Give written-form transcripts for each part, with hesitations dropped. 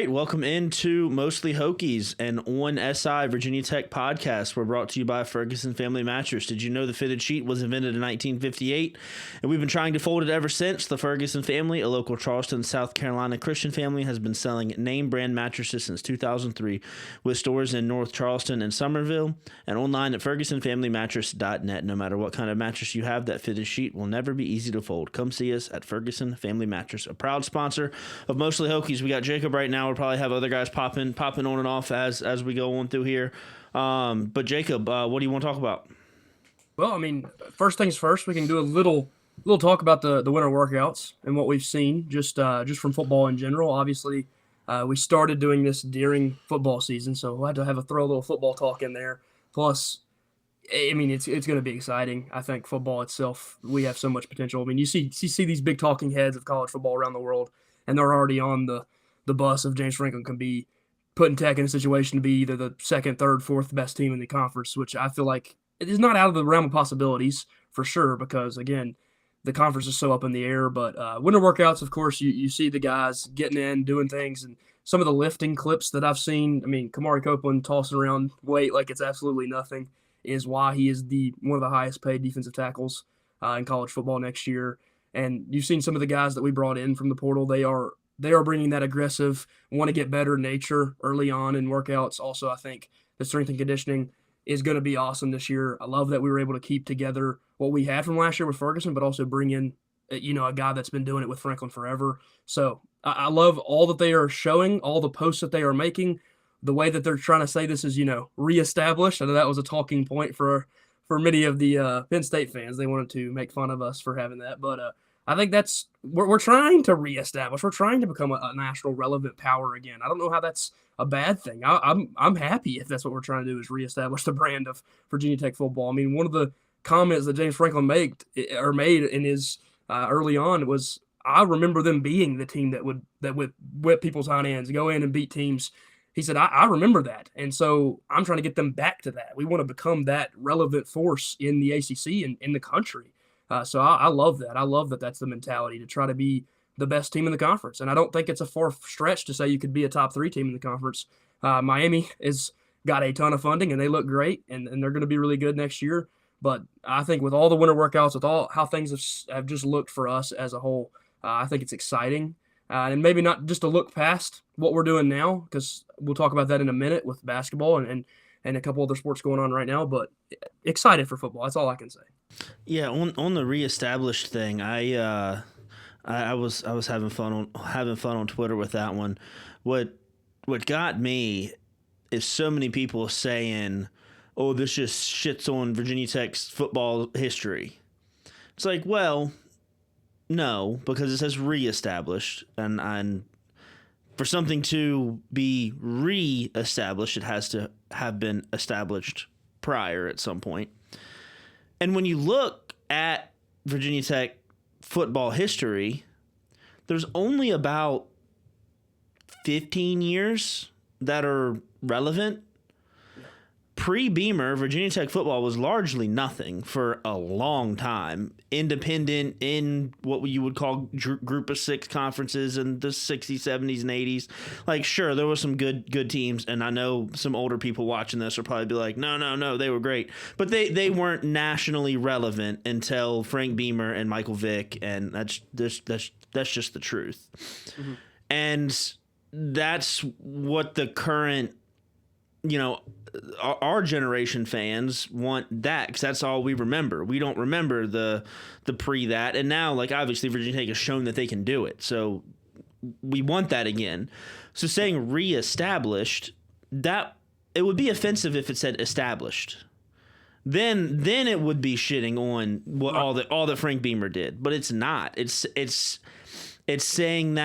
right, welcome into Mostly Hokies, and on SI Virginia Tech podcast. We're brought to you by Ferguson Family Mattress. Did you know the fitted sheet was invented in 1958? And we've been trying to fold it ever since. The Ferguson family, a local Charleston, South Carolina Christian family, has been selling name brand mattresses since 2003, with stores in North Charleston and Somerville, and online at fergusonfamilymattress.net. No matter what kind of mattress you have, that fitted sheet will never be easy to fold. Come see us at Ferguson Family Mattress, a proud sponsor of Mostly Hokies. We got Jacob right now. We'll probably have other guys popping on and off as we go on through here. But Jacob, what do you want to talk about? Well, I mean, first things first, we can do a little talk about the winter workouts and what we've seen just from football in general. Obviously, we started doing this during football season, so we'll have to throw a little football talk in there. Plus, I mean, it's going to be exciting. I think football itself, we have so much potential. I mean, you see these big talking heads of college football around the world, and they're already on the bus of James Franklin can be putting Tech in a situation to be either the second, third, fourth best team in the conference, which I feel like it is not out of the realm of possibilities for sure, because again, the conference is so up in the air. But winter workouts, of course, you see the guys getting in, doing things, and some of the lifting clips that I've seen. I mean, Kamari Copeland tossing around weight like it's absolutely nothing is why he is one of the highest paid defensive tackles in college football next year. And you've seen some of the guys that we brought in from the portal. They are bringing that aggressive, want to get better nature early on in workouts. Also, I think the strength and conditioning is going to be awesome this year. I love that we were able to keep together what we had from last year with Ferguson, but also bring in, a guy that's been doing it with Franklin forever. So I love all that they are showing, all the posts that they are making, the way that they're trying to say this is, reestablished. I know that was a talking point for many of the Penn State fans. They wanted to make fun of us for having that, but I think we're trying to reestablish. We're trying to become a national relevant power again. I don't know how that's a bad thing. I'm happy if that's what we're trying to do, is reestablish the brand of Virginia Tech football. I mean, one of the comments that James Franklin made in his early on was, I remember them being the team that would whip people's hind ends, go in and beat teams. He said, I remember that, and so I'm trying to get them back to that. We want to become that relevant force in the ACC and in the country. So I love that. I love that that's the mentality, to try to be the best team in the conference. And I don't think it's a far stretch to say you could be a top 3 team in the conference. Miami has got a ton of funding, and they look great, and they're going to be really good next year. But I think with all the winter workouts, with all how things have just looked for us as a whole, I think it's exciting. And maybe not just to look past what we're doing now, because we'll talk about that in a minute with basketball and a couple other sports going on right now, but excited for football. That's all I can say. Yeah, on the reestablished thing, I was having fun on Twitter with that one. What got me is so many people saying, "Oh, this just shits on Virginia Tech's football history." It's like, well, no, because it says reestablished, and for something to be reestablished, it has to have been established prior at some point. And when you look at Virginia Tech football history, there's only about 15 years that are relevant. Pre-Beamer, Virginia Tech football was largely nothing for a long time. Independent in what you would call group of 6 conferences in the 60s, 70s, and 80s. Like, sure, there were some good teams, and I know some older people watching this will probably be like, no, they were great. But they weren't nationally relevant until Frank Beamer and Michael Vick, and that's just the truth. Mm-hmm. And that's what the current, our generation fans want, that, because that's all we remember. We don't remember the pre that, and now, like, obviously Virginia Tech has shown that they can do it, so we want that again. So saying reestablished, that it would be offensive if it said established. Then it would be shitting on what all that Frank Beamer did, but it's not. It's saying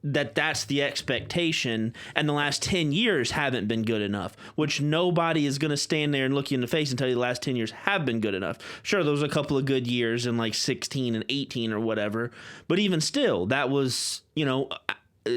that's the expectation, and the last 10 years haven't been good enough, which nobody is going to stand there and look you in the face and tell you the last 10 years have been good enough. Sure, there was a couple of good years in like 16 and 18 or whatever, but even still, that was,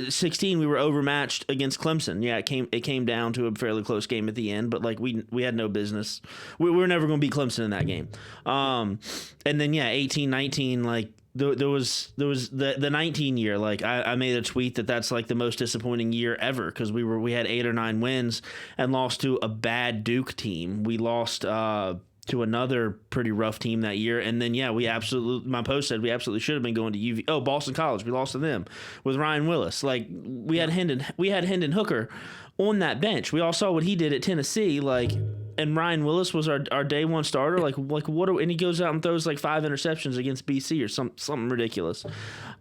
16 we were overmatched against Clemson. Yeah, it came down to a fairly close game at the end, but like we had no business. We were never going to beat Clemson in that game. And then 18, 19, like there was the 19 year. Like I made a tweet that's like the most disappointing year ever because we had 8 or 9 wins and lost to a bad Duke team. We lost to another pretty rough team that year, and then my post said we absolutely should have been going to UV. Oh, Boston College, we lost to them with Ryan Willis. Like we had Hendon Hooker on that bench. We all saw what he did at Tennessee. Like. And Ryan Willis was our day one starter. Like what? And he goes out and throws like 5 interceptions against BC or something ridiculous.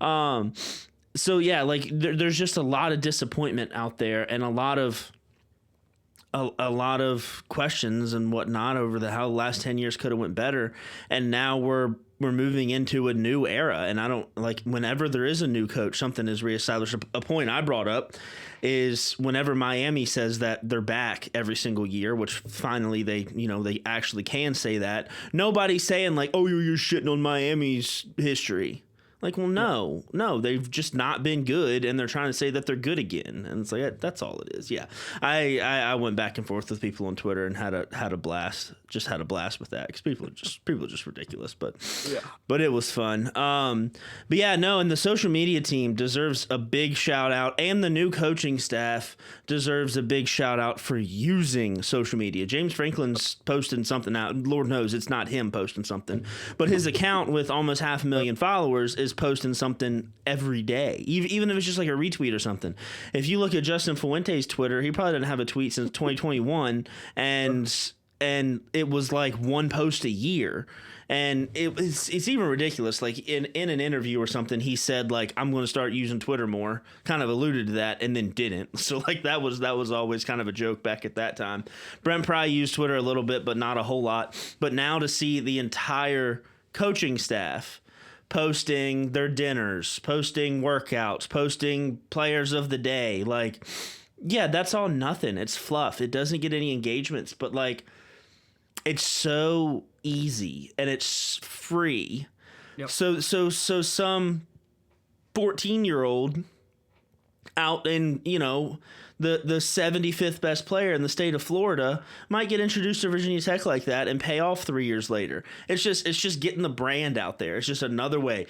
So yeah, like there's just a lot of disappointment out there and a lot of questions and whatnot over how the last 10 years could have went better. And now we're moving into a new era. And I don't like whenever there is a new coach, something is reestablished. A point I brought up is whenever Miami says that they're back every single year, which finally they actually can say that. Nobody's saying like, oh, you're shitting on Miami's history. Like, well, no, they've just not been good, and they're trying to say that they're good again, and it's like that's all it is. Yeah, I went back and forth with people on Twitter and had a blast with that because people are just ridiculous, but it was fun. But yeah, no, and the social media team deserves a big shout out, and the new coaching staff deserves a big shout out for using social media. James Franklin's posting something out. Lord knows it's not him posting something, but his account with almost 500,000 followers is posting something every day, even if it's just like a retweet or something. If you look at Justin Fuente's Twitter, he probably didn't have a tweet since 2021, and it was like one post a year. And it's even ridiculous. Like in an interview or something, he said like, I'm going to start using Twitter more, kind of alluded to that, and then didn't. So like that was always kind of a joke back at that time. Brent Pry used Twitter a little bit, but not a whole lot. But now to see the entire coaching staff posting their dinners, posting workouts, posting players of the day, like, yeah, that's all nothing. It's fluff. It doesn't get any engagements, but like, it's so easy and it's free. Yep. So some 14-year-old out in, the 75th best player in the state of Florida might get introduced to Virginia Tech like that and pay off 3 years later. It's just getting the brand out there. It's just another way.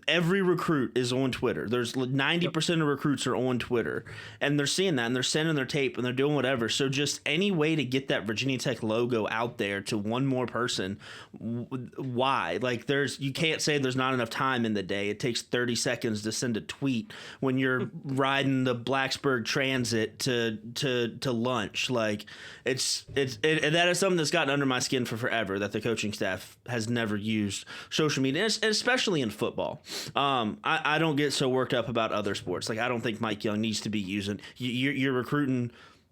Every recruit is on Twitter. There's 90% of recruits are on Twitter, and they're seeing that and they're sending their tape and they're doing whatever. So just any way to get that Virginia Tech logo out there to one more person. Why? Like you can't say there's not enough time in the day. It takes 30 seconds to send a tweet when you're riding the Blacksburg Transit to lunch. Like that is something that's gotten under my skin for forever, that the coaching staff has never used social media, especially in football. I don't get so worked up about other sports. Like I don't think Mike Young needs to be using. You're recruiting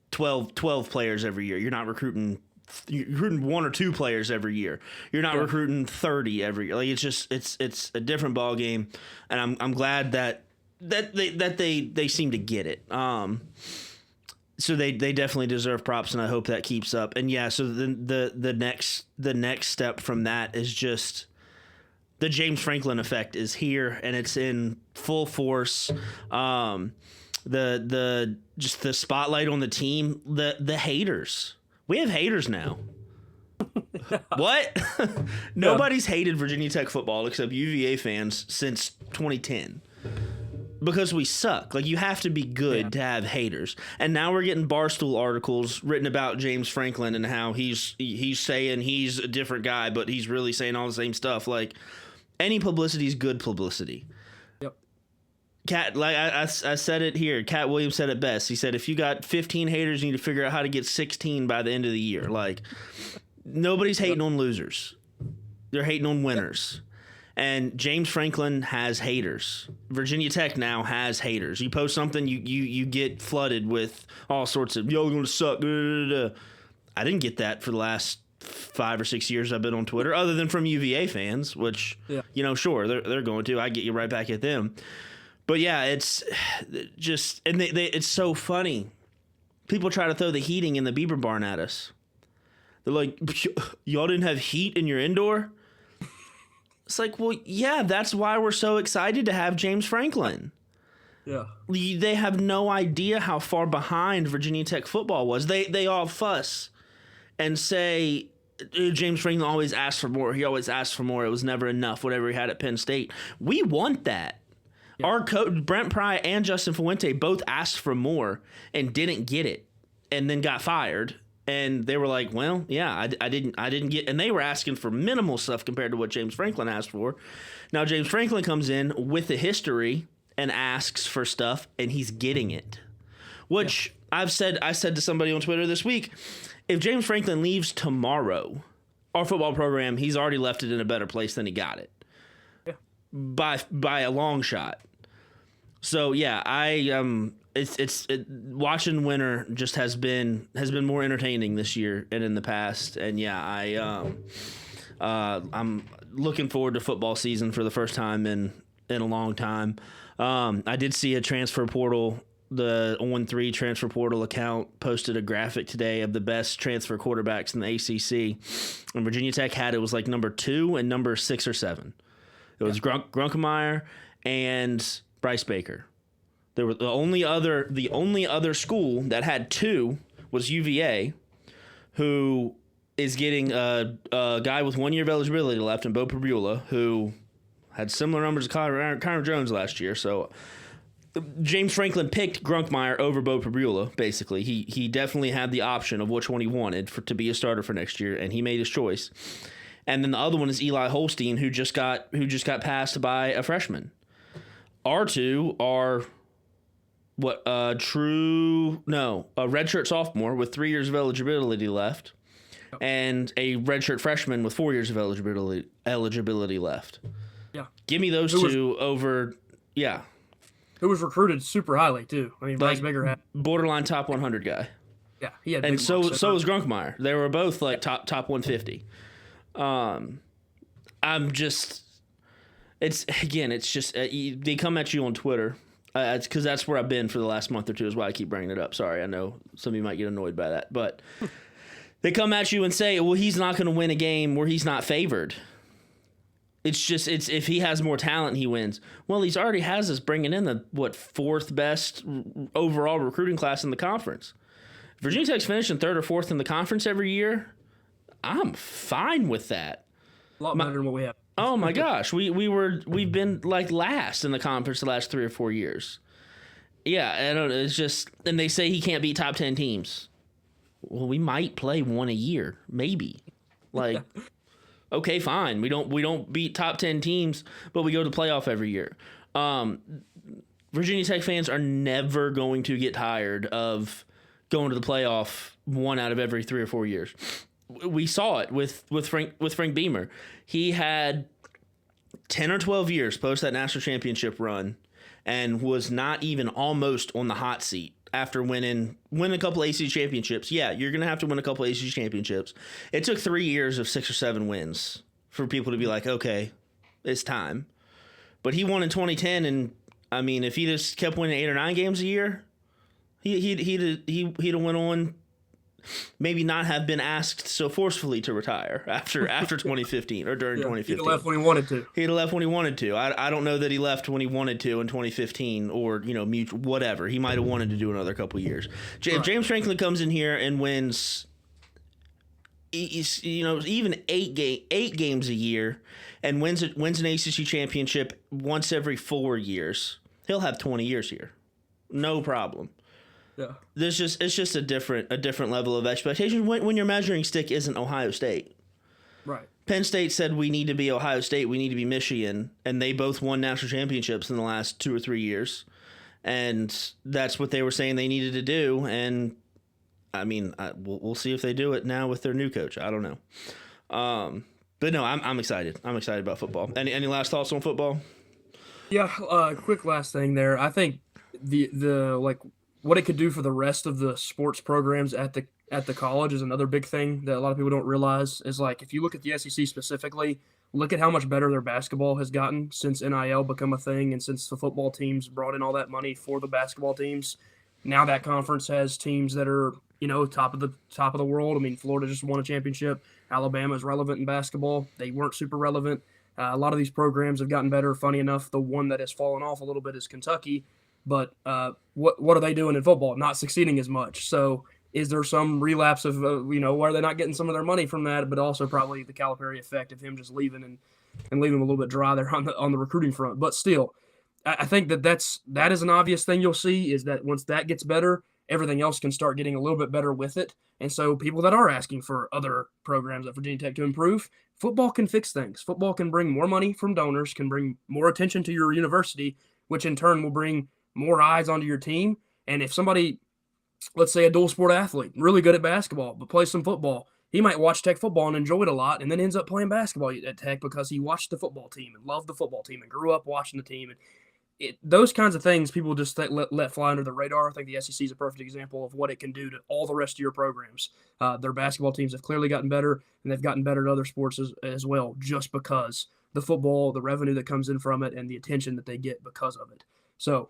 12 players every year. You're recruiting 1 or 2 players every year. You're not recruiting 30 every year. Like it's a different ball game, and I'm glad that they seem to get it. So they definitely deserve props, and I hope that keeps up. And yeah, so the next step from that is just the James Franklin effect is here, and it's in full force. The spotlight on the team, the haters. We have haters now. What? Nobody's hated Virginia Tech football except UVA fans since 2010. Because we suck. Like, you have to be good to have haters. And now we're getting Barstool articles written about James Franklin and how he's saying he's a different guy, but he's really saying all the same stuff. Like, any publicity is good publicity. Yep. Cat, like I said it here. Cat Williams said it best. He said, if you got 15 haters, you need to figure out how to get 16 by the end of the year. Like, nobody's hating on losers. They're hating on winners. And James Franklin has haters. Virginia Tech now has haters. You post something, you get flooded with all sorts of, yo, going to suck. I didn't get that for the last 5 or 6 years I've been on Twitter, other than from UVA fans, which, sure, they're going to. I get you right back at them. But yeah, it's just, and it's so funny. People try to throw the heating in the Bieber barn at us. They're like, y'all didn't have heat in your indoor? It's like, well, yeah, that's why we're so excited to have James Franklin. Yeah. They have no idea how far behind Virginia Tech football was. They all fuss and say James Franklin always asked for more. He always asked for more. It was never enough, whatever he had at Penn State. We want that. Yeah. Our coach, Brent Pry and Justin Fuente, both asked for more and didn't get it, and then got fired. And they were like, well, yeah, I didn't get, and they were asking for minimal stuff compared to what James Franklin asked for. Now James Franklin comes in with the history and asks for stuff, and he's getting it. Which I said to somebody on Twitter this week, if James Franklin leaves tomorrow, our football program, he's already left it in a better place than he got it. Yeah. By a long shot. So yeah, watching winter just has been more entertaining this year and in the past. And yeah, I'm looking forward to football season for the first time in a long time. I did see a transfer portal. The On3 transfer portal account posted a graphic today of the best transfer quarterbacks in the ACC. And Virginia Tech had it was like number 2 and number 6 or 7. It was Grunkemeyer and Bryce Baker. There were the only other school that had 2 was UVA, who is getting a guy with 1 year of eligibility left in Bo Pribula, who had similar numbers to Kyron Jones last year. So James Franklin picked Grunkemeyer over Bo Pribula, basically. He definitely had the option of which one he wanted to be a starter for next year, and he made his choice. And then the other one is Eli Holstein, who just got passed by a freshman. Our 2 are a redshirt sophomore with 3 years of eligibility left, and a redshirt freshman with 4 years of eligibility left. Yeah. Give me those 2 over, yeah. Who was recruited super highly too. I mean, Bryce Baker had borderline top 100 guy. Yeah, he had. And so was Grunkemeyer. They were both like top 150. I'm just, it's just they come at you on Twitter. It's because that's where I've been for the last month or 2 is why I keep bringing it up. Sorry, I know some of you might get annoyed by that, but they come at you and say, well, he's not going to win a game where he's not favored. It's if he has more talent, he wins. Well, he's already has us bringing in the 4th best overall recruiting class in the conference. Virginia Tech's finishing 3rd or 4th in the conference every year. I'm fine with that. A lot better than what we have. Oh my gosh, we've been like last in the conference the last 3 or 4 years. Yeah, I don't know. It's just, and they say he can't beat top 10 teams. Well, we might play one a year, maybe. Like. Okay, fine. We don't beat top 10 teams, but we go to the playoff every year. Virginia Tech fans are never going to get tired of going to the playoff 1 out of every 3 or 4 years. We saw it with Frank Beamer. He had 10 or 12 years post that national championship run and was not even almost on the hot seat. After winning a couple ACC championships. Yeah, you're going to have to win a couple ACC championships. It took 3 years of 6 or 7 wins for people to be like, okay, it's time. But he won in 2010, and I mean, if he just kept winning 8 or 9 games a year, he'd have went on, maybe not have been asked so forcefully to retire after 2015 or during 2015. He'd have left when he wanted to. He'd have left when he wanted to. I don't know that he left when he wanted to in 2015 or, whatever. He might have wanted to do another couple years. If James Franklin comes in here and wins, even 8 games a year and wins an ACC championship once every 4 years, he'll have 20 years here. No problem. Yeah. It's just a different level of expectation when your measuring stick isn't Ohio State. Right. Penn State said we need to be Ohio State, we need to be Michigan, and they both won national championships in the last 2 or 3 years, and that's what they were saying they needed to do. And I mean, we'll see if they do it now with their new coach. I don't know. But no, I'm excited. I'm excited about football. Any last thoughts on football? Yeah. Quick last thing there. I think the what it could do for the rest of the sports programs at the college is another big thing that a lot of people don't realize is like, if you look at the SEC specifically, look at how much better their basketball has gotten since NIL become a thing and since the football teams brought in all that money for the basketball teams. Now that conference has teams that are, top of the world. I mean, Florida just won a championship. Alabama is relevant in basketball. They weren't super relevant. A lot of these programs have gotten better. Funny enough, the one that has fallen off a little bit is Kentucky. But what are they doing in football? Not succeeding as much. So is there some relapse of, where they're not getting some of their money from that, but also probably the Calipari effect of him just leaving and leaving them a little bit dry there on the recruiting front. But still, I think that is an obvious thing you'll see is that once that gets better, everything else can start getting a little bit better with it. And so people that are asking for other programs at Virginia Tech to improve, football can fix things. Football can bring more money from donors, can bring more attention to your university, which in turn will bring more eyes onto your team. And if somebody, let's say a dual sport athlete, really good at basketball, but plays some football, he might watch Tech football and enjoy it a lot and then ends up playing basketball at Tech because he watched the football team and loved the football team and grew up watching the team. And those kinds of things people just let fly under the radar. I think the SEC is a perfect example of what it can do to all the rest of your programs. Their basketball teams have clearly gotten better, and they've gotten better at other sports as well, just because the football, the revenue that comes in from it, and the attention that they get because of it. So,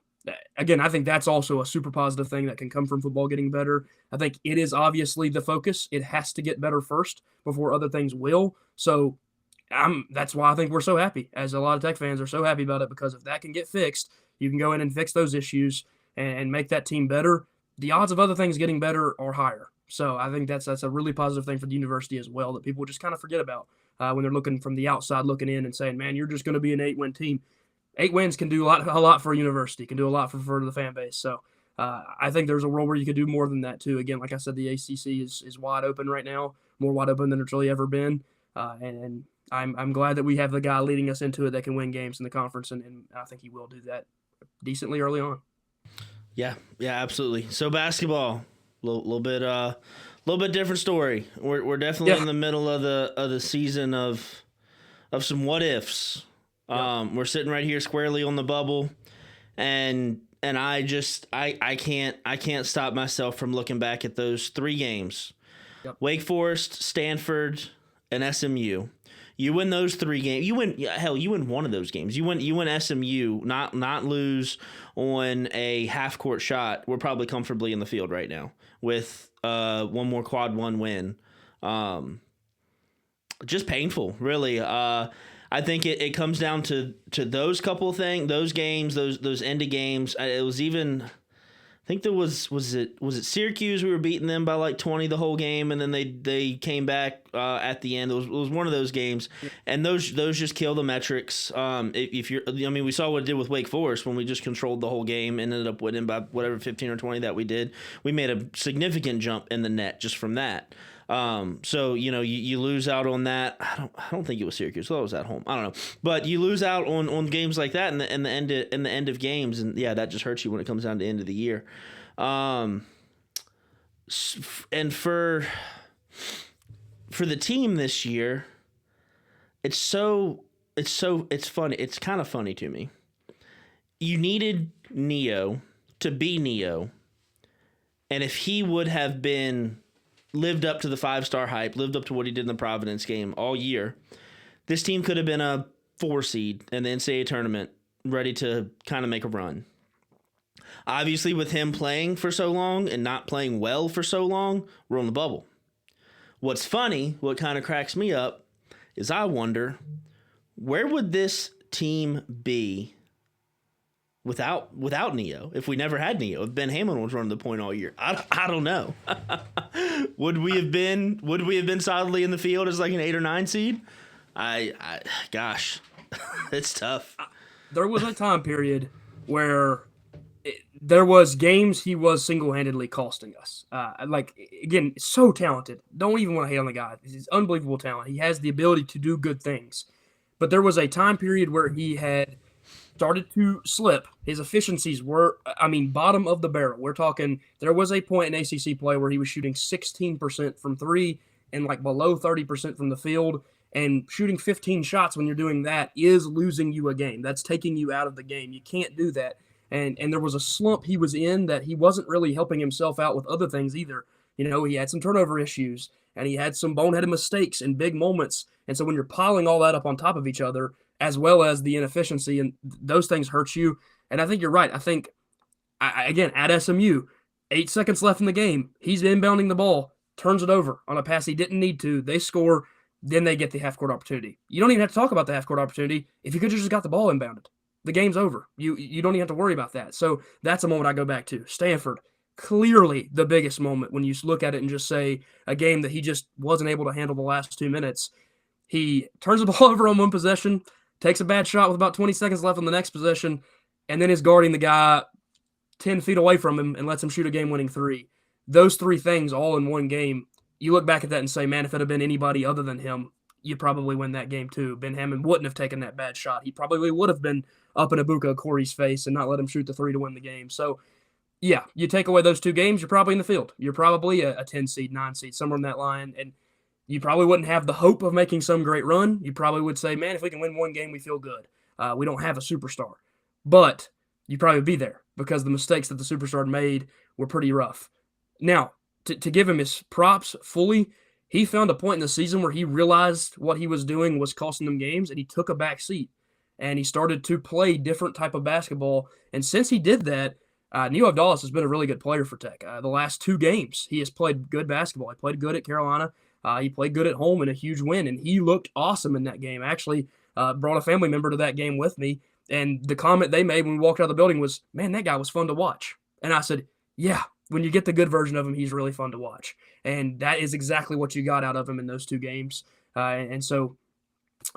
again, I think that's also a super positive thing that can come from football getting better. I think it is obviously the focus. It has to get better first before other things will. So that's why I think we're so happy, as a lot of Tech fans are so happy about it, because if that can get fixed, you can go in and fix those issues and make that team better. The odds of other things getting better are higher. So I think that's a really positive thing for the university as well that people just kind of forget about when they're looking from the outside looking in and saying, man, you're just going to be an 8-win team. 8 wins can do a lot for a university, can do a lot for the fan base. So I think there's a world where you could do more than that too. Again, like I said, the ACC is wide open right now, more wide open than it's really ever been. And I'm glad that we have the guy leading us into it that can win games in the conference, and I think he will do that decently early on. Yeah, absolutely. So basketball, little bit different story. We're definitely in the middle of the season of some what ifs. We're sitting right here squarely on the bubble, and I can't stop myself from looking back at those 3 games. Yep. Wake Forest, Stanford, and SMU. You win those 3 games. You win one of those games. You win SMU, not lose on a half court shot. We're probably comfortably in the field right now with one more quad 1 win. Just painful, really. I think it comes down to those couple things, those games, those end of games. It was even, I think there was it Syracuse? We were beating them by like 20 the whole game, and then they came back at the end. It was one of those games, and those just kill the metrics. We saw what it did with Wake Forest when we just controlled the whole game and ended up winning by whatever 15 or 20 that we did. We made a significant jump in the net just from that. So you lose out on that. I don't think it was Syracuse. I thought it was at home. I don't know, but you lose out on games like that in the end of games, and yeah, that just hurts you when it comes down to the end of the year. And for the team this year, it's funny. It's kind of funny to me. You needed Neo to be Neo, and if he would have lived up to the 5-star hype, lived up to what he did in the Providence game all year, this team could have been a 4 seed in the NCAA tournament, ready to kind of make a run. Obviously, with him playing for so long and not playing well for so long, we're on the bubble. What's funny, what kind of cracks me up, is I wonder, where would this team be without Neo, if we never had Neo, if Ben Hamlin was running the point all year? I don't know. Would we have been solidly in the field as like an 8 or 9 seed? Gosh, it's tough. There was a time period where there was games he was single-handedly costing us. Again, so talented. Don't even want to hate on the guy. He's unbelievable talent. He has the ability to do good things. But there was a time period where he had started to slip. His efficiencies were, bottom of the barrel. We're talking, there was a point in ACC play where he was shooting 16% from 3 and like below 30% from the field. And shooting 15 shots when you're doing that is losing you a game. That's taking you out of the game. You can't do that. And there was a slump he was in that he wasn't really helping himself out with other things either. He had some turnover issues and he had some boneheaded mistakes in big moments. And so when you're piling all that up on top of each other, as well as the inefficiency, and those things hurt you. And I think you're right. I think, again, at SMU, 8 seconds left in the game, he's inbounding the ball, turns it over on a pass he didn't need to. They score, then they get the half-court opportunity. You don't even have to talk about the half-court opportunity. If you could have just got the ball inbounded, the game's over. You don't even have to worry about that. So that's a moment I go back to. Stanford, clearly the biggest moment when you look at it and just say a game that he just wasn't able to handle the last 2 minutes. He turns the ball over on one possession, takes a bad shot with about 20 seconds left on the next possession, and then is guarding the guy 10 feet away from him and lets him shoot a game-winning three. Those three things all in one game, you look back at that and say, man, if it had been anybody other than him, you probably win that game too. Ben Hammond wouldn't have taken that bad shot. He probably would have been up in Ibuka Corey's face and not let him shoot the three to win the game. So, yeah, you take away those two games, you're probably in the field. You're probably a 10 seed, 9 seed, somewhere in that line. And you probably wouldn't have the hope of making some great run. You probably would say, man, if we can win one game, we feel good. We don't have a superstar. But you probably be there because the mistakes that the superstar made were pretty rough. Now, to give him his props fully, he found a point in the season where he realized what he was doing was costing them games, and he took a back seat. And he started to play different type of basketball. And since he did that, Neo Abdallas has been a really good player for Tech. The last 2 games, he has played good basketball. He played good at Carolina. He played good at home in a huge win, and he looked awesome in that game. Actually, brought a family member to that game with me, and the comment they made when we walked out of the building was, man, that guy was fun to watch. And I said, yeah, when you get the good version of him, he's really fun to watch. And that is exactly what you got out of him in those 2 games. And so,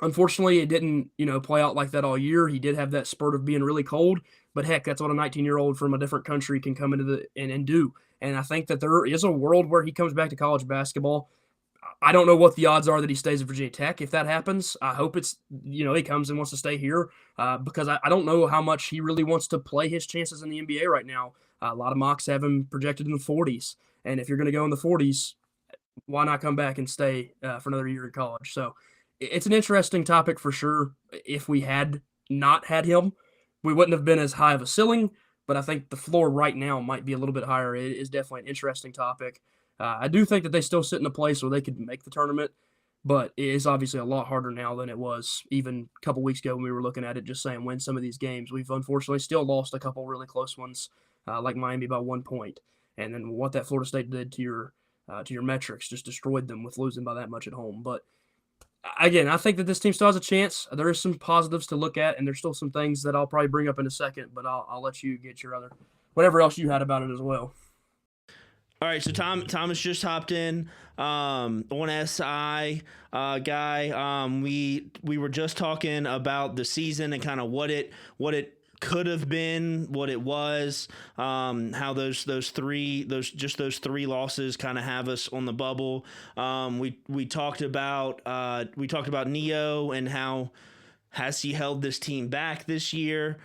unfortunately, it didn't, play out like that all year. He did have that spurt of being really cold, but heck, that's what a 19-year-old from a different country can come into and do. And I think that there is a world where he comes back to college basketball. I don't know what the odds are that he stays at Virginia Tech if that happens. I hope it's, he comes and wants to stay here because I don't know how much he really wants to play his chances in the NBA right now. A lot of mocks have him projected in the 40s. And if you're going to go in the 40s, why not come back and stay for another year in college? So it's an interesting topic for sure. If we had not had him, we wouldn't have been as high of a ceiling, but I think the floor right now might be a little bit higher. It is definitely an interesting topic. I do think that they still sit in a place where they could make the tournament, but it is obviously a lot harder now than it was even a couple weeks ago when we were looking at it, just saying win some of these games. We've unfortunately still lost a couple really close ones, like Miami by 1 point, and then what that Florida State did to your metrics, just destroyed them with losing by that much at home. But again, I think that this team still has a chance. There is some positives to look at, and there's still some things that I'll probably bring up in a second, but I'll let you get your whatever else you had about it as well. All right, so Thomas just hopped in. On SI guy. We were just talking about the season and kind of what it could have been, what it was, how those three losses kind of have us on the bubble. We talked about Neo and how has he held this team back this year.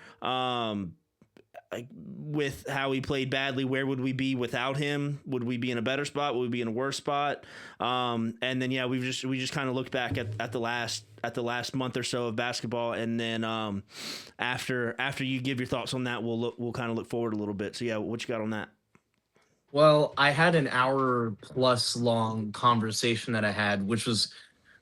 With how he played badly, where would we be without him? Would we be in a better spot? Would we be in a worse spot? And then we just kind of looked back at the last month or so of basketball, and then after you give your thoughts on that, we'll kind of look forward a little bit. So yeah, what you got on that? Well, I had an hour plus long conversation that I had, which was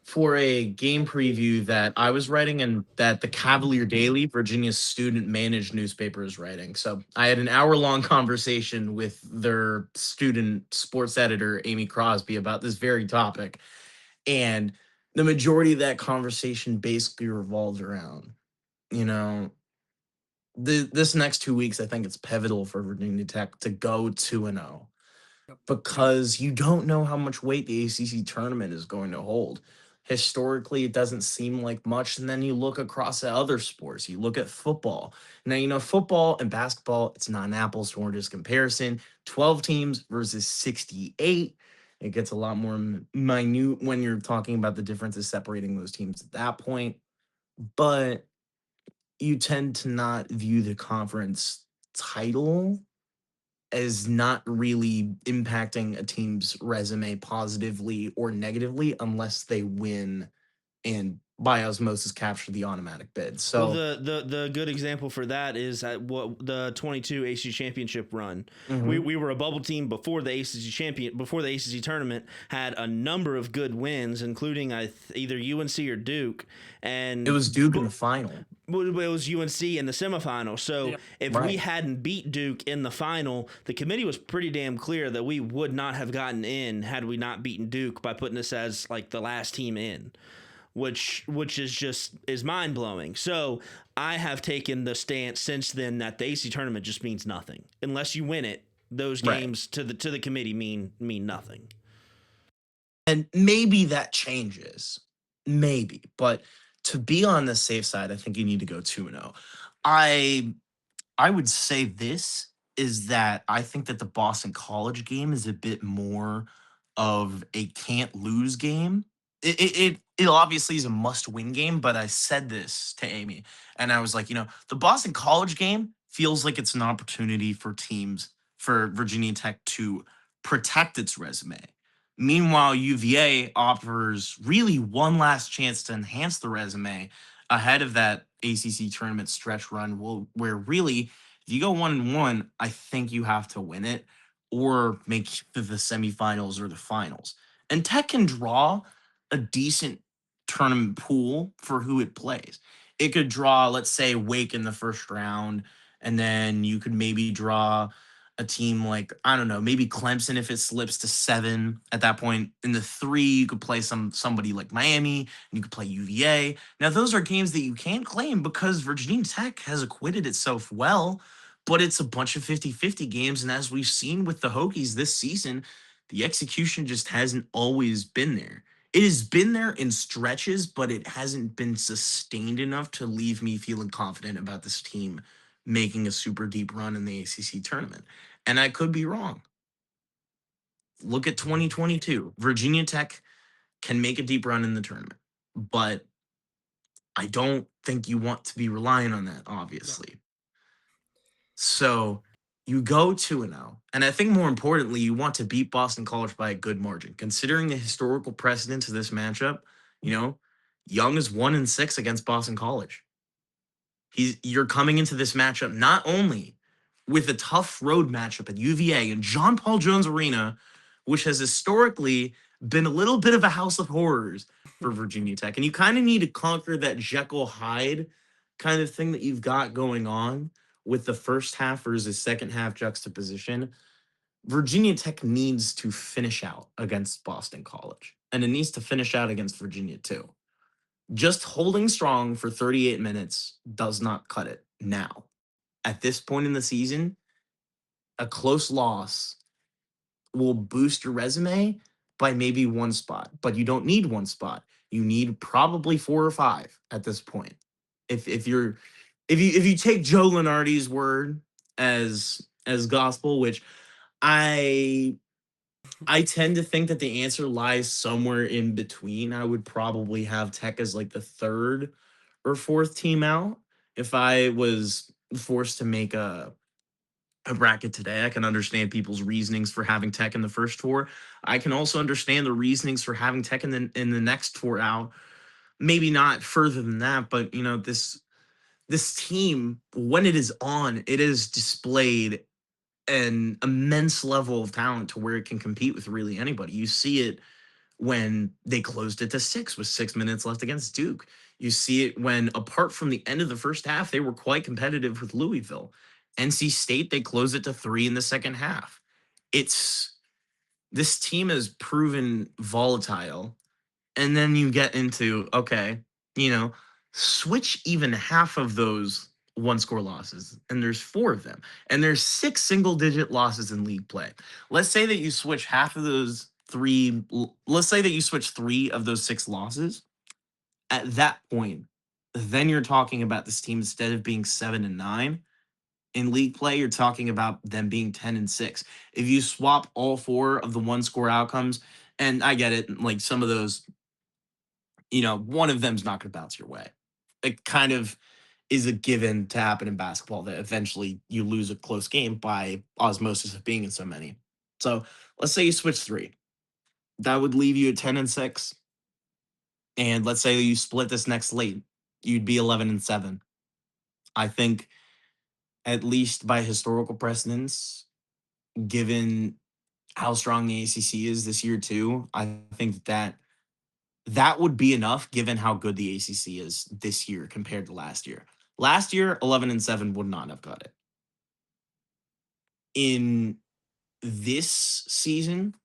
for a game preview that I was writing and that the Cavalier Daily, Virginia's student managed newspaper, is writing. So I had an hour long conversation with their student sports editor, Amy Crosby, about this very topic. And the majority of that conversation basically revolved around, this next 2 weeks, I think it's pivotal for Virginia Tech to go 2-0 because you don't know how much weight the ACC tournament is going to hold. Historically, it doesn't seem like much. And then you look across at other sports. You look at football. Now, football and basketball, it's not an apples to oranges comparison. 12 teams versus 68. It gets a lot more minute when you're talking about the differences separating those teams at that point. But you tend to not view the conference title as not really impacting a team's resume positively or negatively unless they win and by osmosis capture the automatic bid. So the good example for that is what the 22 ACC championship run. We were a bubble team before the ACC tournament, had a number of good wins, including either UNC or Duke, and it was Duke in the final. It was UNC in the semifinal. So if we hadn't beat Duke in the final, the committee was pretty damn clear that we would not have gotten in had we not beaten Duke by putting us as like the last team in, which is mind blowing. So I have taken the stance since then that the AC tournament just means nothing unless you win it. Those Right. games to the committee mean nothing. And maybe that changes. Maybe. But to be on the safe side, I think you need to go 2-0. I I would say this is that I think that the Boston College game is a bit more of a can't lose game. It obviously is a must win game, but I said this to Amy, and I was like, the Boston College game feels like it's an opportunity for teams for Virginia Tech to protect its resume. Meanwhile, UVA offers really one last chance to enhance the resume ahead of that ACC tournament stretch run, where really, if you go 1-1, I think you have to win it or make the semifinals or the finals. And Tech can draw a decent tournament pool for who it plays. It could draw, let's say, Wake in the first round, and then you could maybe draw a team like, I don't know, maybe Clemson if it slips to 7 at that point. In the 3, you could play somebody like Miami, and you could play UVA. Now, those are games that you can't claim because Virginia Tech has acquitted itself well, but it's a bunch of 50-50 games. And as we've seen with the Hokies this season, the execution just hasn't always been there. It has been there in stretches, but it hasn't been sustained enough to leave me feeling confident about this team making a super deep run in the ACC tournament. And I could be wrong. Look at 2022. Virginia Tech can make a deep run in the tournament, but I don't think you want to be relying on that, No. obviously. So you go 2-0. And I think more importantly, you want to beat Boston College by a good margin. Considering the historical precedence of this matchup, you know, Young is 1-6 against Boston College. You're coming into this matchup not only with a tough road matchup at UVA and John Paul Jones Arena, which has historically been a little bit of a house of horrors for Virginia Tech. And you kind of need to conquer that Jekyll Hyde kind of thing that you've got going on with the first half versus second half juxtaposition. Virginia Tech needs to finish out against Boston College, and it needs to finish out against Virginia too. Just holding strong for 38 minutes does not cut it now. At this point in the season, a close loss will boost your resume by maybe one spot, but you don't need one spot. You need probably 4 or 5 at this point. If you take Joe Lenardi's word as gospel, which I I tend to think that the answer lies somewhere in between. I would probably have Tech as like the third or fourth team out if I was forced to make a bracket today. I can understand people's reasonings for having Tech in the first 4. I can also understand the reasonings for having Tech in the next 4 out. Maybe not further than that, but this team, when it is on, it is displayed an immense level of talent to where it can compete with really anybody. You see it when they closed it to 6 with 6 minutes left against Duke. You see it when, apart from the end of the first half, they were quite competitive with Louisville. NC State, they closed it to 3 in the second half. It's This team has proven volatile. And then you get into, okay, you know, switch even half of those one score losses, and there's 4 of them, and there's 6 single digit losses in league play. Let's say that you switch half of those 3, let's say that you switch 3 of those 6 losses. At that point, then you're talking about this team, instead of being 7-9 in league play, you're talking about them being 10-6. If you swap all 4 of the one score outcomes, and I get it, like some of those, one of them's not going to bounce your way. It kind of is a given to happen in basketball that eventually you lose a close game by osmosis of being in so many. So let's say you switch 3. That would leave you at 10-6. And let's say you split this next slate, you'd be 11-7. I think, at least by historical precedence, given how strong the ACC is this year too, I think that would be enough given how good the ACC is this year compared to last year. Last year, 11-7 would not have got it. In this season,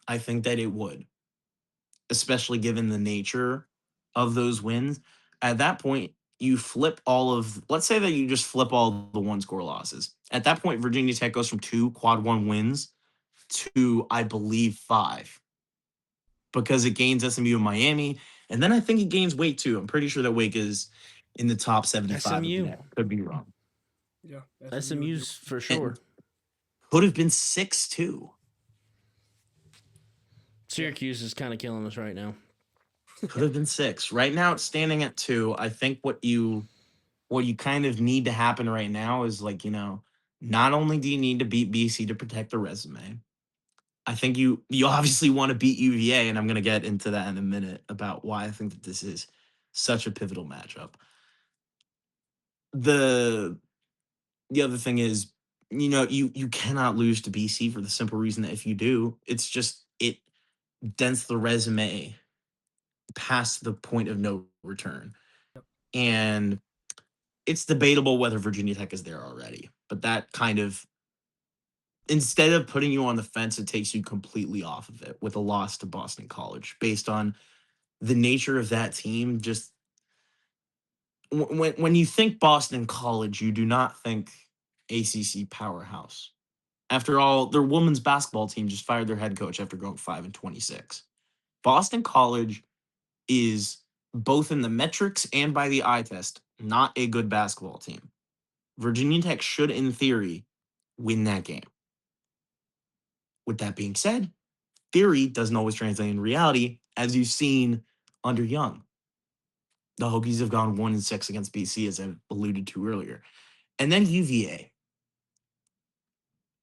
I think that it would, especially given the nature of those wins. At that point, you flip all of, let's say that you just flip all the one score losses. At that point, Virginia Tech goes from 2 quad one wins to, I believe, 5 because it gains SMU and Miami. And then I think it gains Wake too. I'm pretty sure that Wake is in the top 75 SMU. again. Could be wrong. Yeah, SMU's for sure. And could have been 6-2. Syracuse is kind of killing us right now. Could have been 6. Right now it's standing at 2. I think what you kind of need to happen right now is not only do you need to beat BC to protect the resume, I think you obviously want to beat UVA, and I'm going to get into that in a minute about why I think that this is such a pivotal matchup. The other thing is, you cannot lose to BC for the simple reason that if you do, it dents the resume past the point of no return. And it's debatable whether Virginia Tech is there already, but that kind of, instead of putting you on the fence, it takes you completely off of it with a loss to Boston College based on the nature of that team. Just when you think Boston College, you do not think ACC powerhouse. After all, their women's basketball team just fired their head coach after going 5-26. Boston College is, both in the metrics and by the eye test, not a good basketball team. Virginia Tech should, in theory, win that game. With that being said, theory doesn't always translate in reality, as you've seen under Young. The Hokies have gone 1-6 against BC, as I alluded to earlier. And then UVA.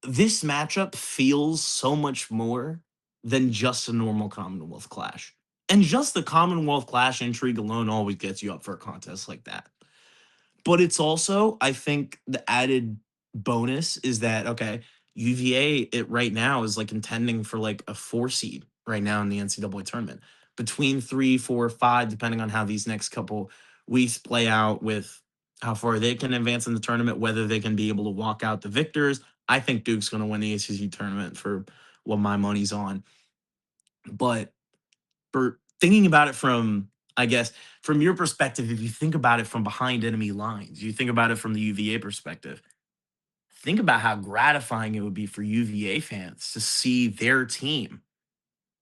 This matchup feels so much more than just a normal Commonwealth clash. And just the Commonwealth clash intrigue alone always gets you up for a contest like that. But it's also, I think, the added bonus is that, okay, UVA right now is contending for a 4 seed right now in the NCAA tournament. Between 3, 4, 5, depending on how these next couple weeks play out with how far they can advance in the tournament, whether they can be able to walk out the victors. I think Duke's going to win the ACC tournament for what my money's on. But for thinking about it from, I guess, from your perspective, if you think about it from behind enemy lines, you think about it from the UVA perspective, think about how gratifying it would be for UVA fans to see their team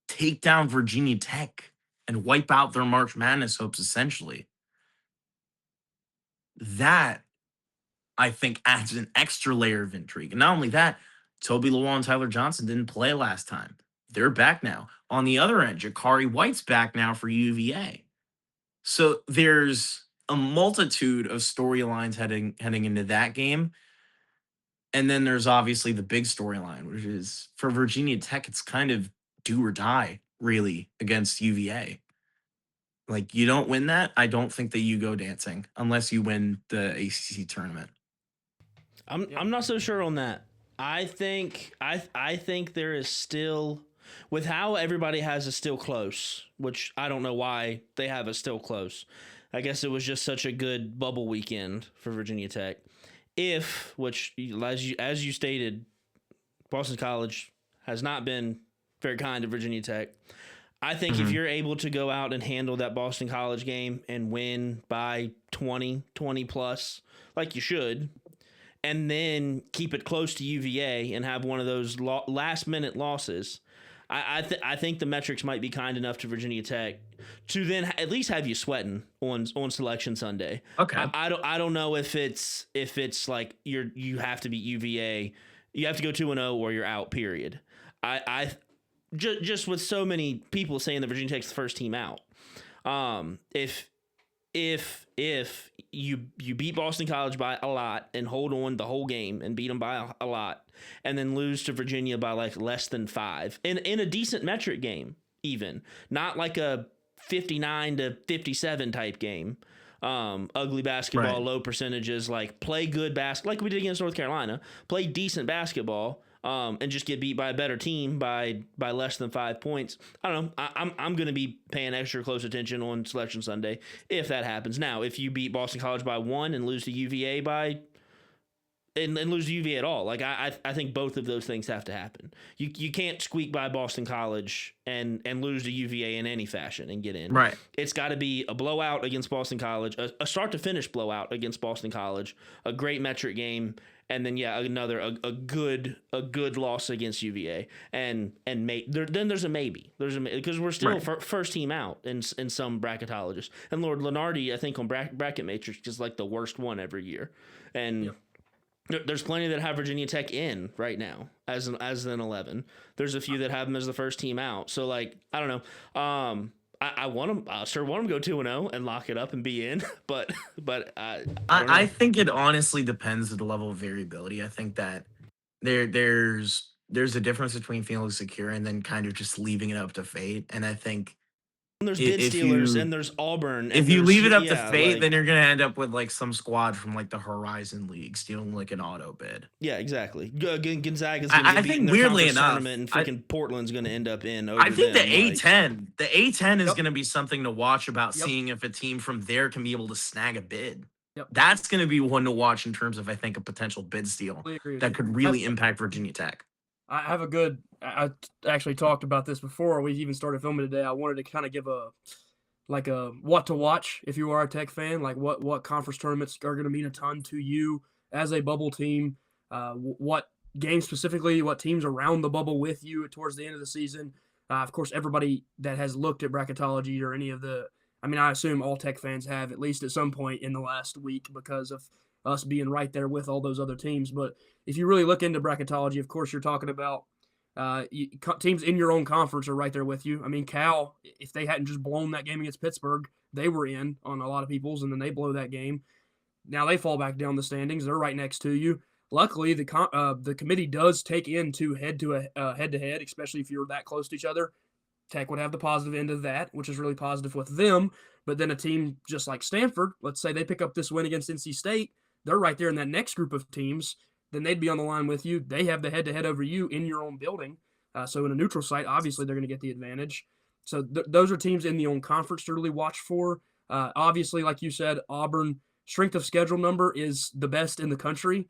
take down Virginia Tech and wipe out their March Madness hopes, essentially. That, I think, adds an extra layer of intrigue. And not only that, Toby Lawal and Tyler Johnson didn't play last time. They're back now. On the other end, Jakari White's back now for UVA. So there's a multitude of storylines heading into that game. And then there's obviously the big storyline, which is for Virginia Tech, it's kind of do or die, really, against UVA. You don't win that, I don't think that you go dancing unless you win the ACC tournament. I'm not so sure on that. I think there is still, with how everybody has a still close, which I don't know why they have a still close. I guess it was just such a good bubble weekend for Virginia Tech. Which as you stated, Boston College has not been very kind to Virginia Tech. I think if you're able to go out and handle that Boston College game and win by 20 plus, like you should, and then keep it close to UVA and have one of those last-minute losses, I think the metrics might be kind enough to Virginia Tech to then at least have you sweating on Selection Sunday. Okay. I don't know if it's like you have to beat UVA, you have to go 2-0 or you're out. Period. I just with so many people saying that Virginia Tech's the first team out. If you beat Boston College by a lot and hold on the whole game and beat them by a lot, and then lose to Virginia by less than 5 in a decent metric game, even not like a 59-57 type game, ugly basketball, Right. low percentages, play good basketball like we did against North Carolina, play decent basketball. And just get beat by a better team by less than 5 points. I don't know. I'm going to be paying extra close attention on Selection Sunday if that happens. Now, if you beat Boston College by 1 and lose to UVA by and lose to UVA at all. Like I think both of those things have to happen. You can't squeak by Boston College and lose to UVA in any fashion and get in. Right. It's got to be a blowout against Boston College, a start to finish blowout against Boston College, a great metric game, and then another a good loss against UVA, and then there's a maybe because we're still first team out in some bracketologists, and Lord Lenardi I think on bracket matrix is like the worst one every year, and. There's plenty that have Virginia Tech in right now as an 11. There's a few that have them as the first team out. So like I don't know. I want them. I sure want them to go 2-0 and lock it up and be in. But I think it honestly depends on the level of variability. I think that there's a difference between feeling secure and then kind of just leaving it up to fate. And I think and there's bid stealers and there's Auburn. If you leave it up to fate, then you're gonna end up with like some squad from like the Horizon League stealing like an auto bid. Yeah, exactly. Gonzaga's gonna I think weirdly enough, and freaking Portland's gonna end up in. I think the A10 is gonna be something to watch about seeing if a team from there can be able to snag a bid. That's gonna be one to watch in terms of I think a potential bid steal that could really impact Virginia Tech. I have a good. I actually talked about this before we even started filming today. I wanted to kind of give a what to watch if you are a Tech fan, like what conference tournaments are going to mean a ton to you as a bubble team, what games specifically, what teams around the bubble with you towards the end of the season. Of course, everybody that has looked at bracketology or any of the, I mean, I assume all Tech fans have at least at some point in the last week because of us being right there with all those other teams. But if you really look into bracketology, of course, you're talking about teams in your own conference are right there with you. I mean, Cal, if they hadn't just blown that game against Pittsburgh, they were in on a lot of people's, and then they blow that game. Now they fall back down the standings. They're right next to you. Luckily, the committee does take into head-to-head, especially if you're that close to each other. Tech would have the positive end of that, which is really positive with them. But then a team just like Stanford, let's say they pick up this win against NC State, they're right there in that next group of teams. Then they'd be on the line with you. They have the head-to-head over you in your own building. So in a neutral site, obviously they're going to get the advantage. So those are teams in the own conference to really watch for. Obviously, like you said, Auburn strength of schedule number is the best in the country.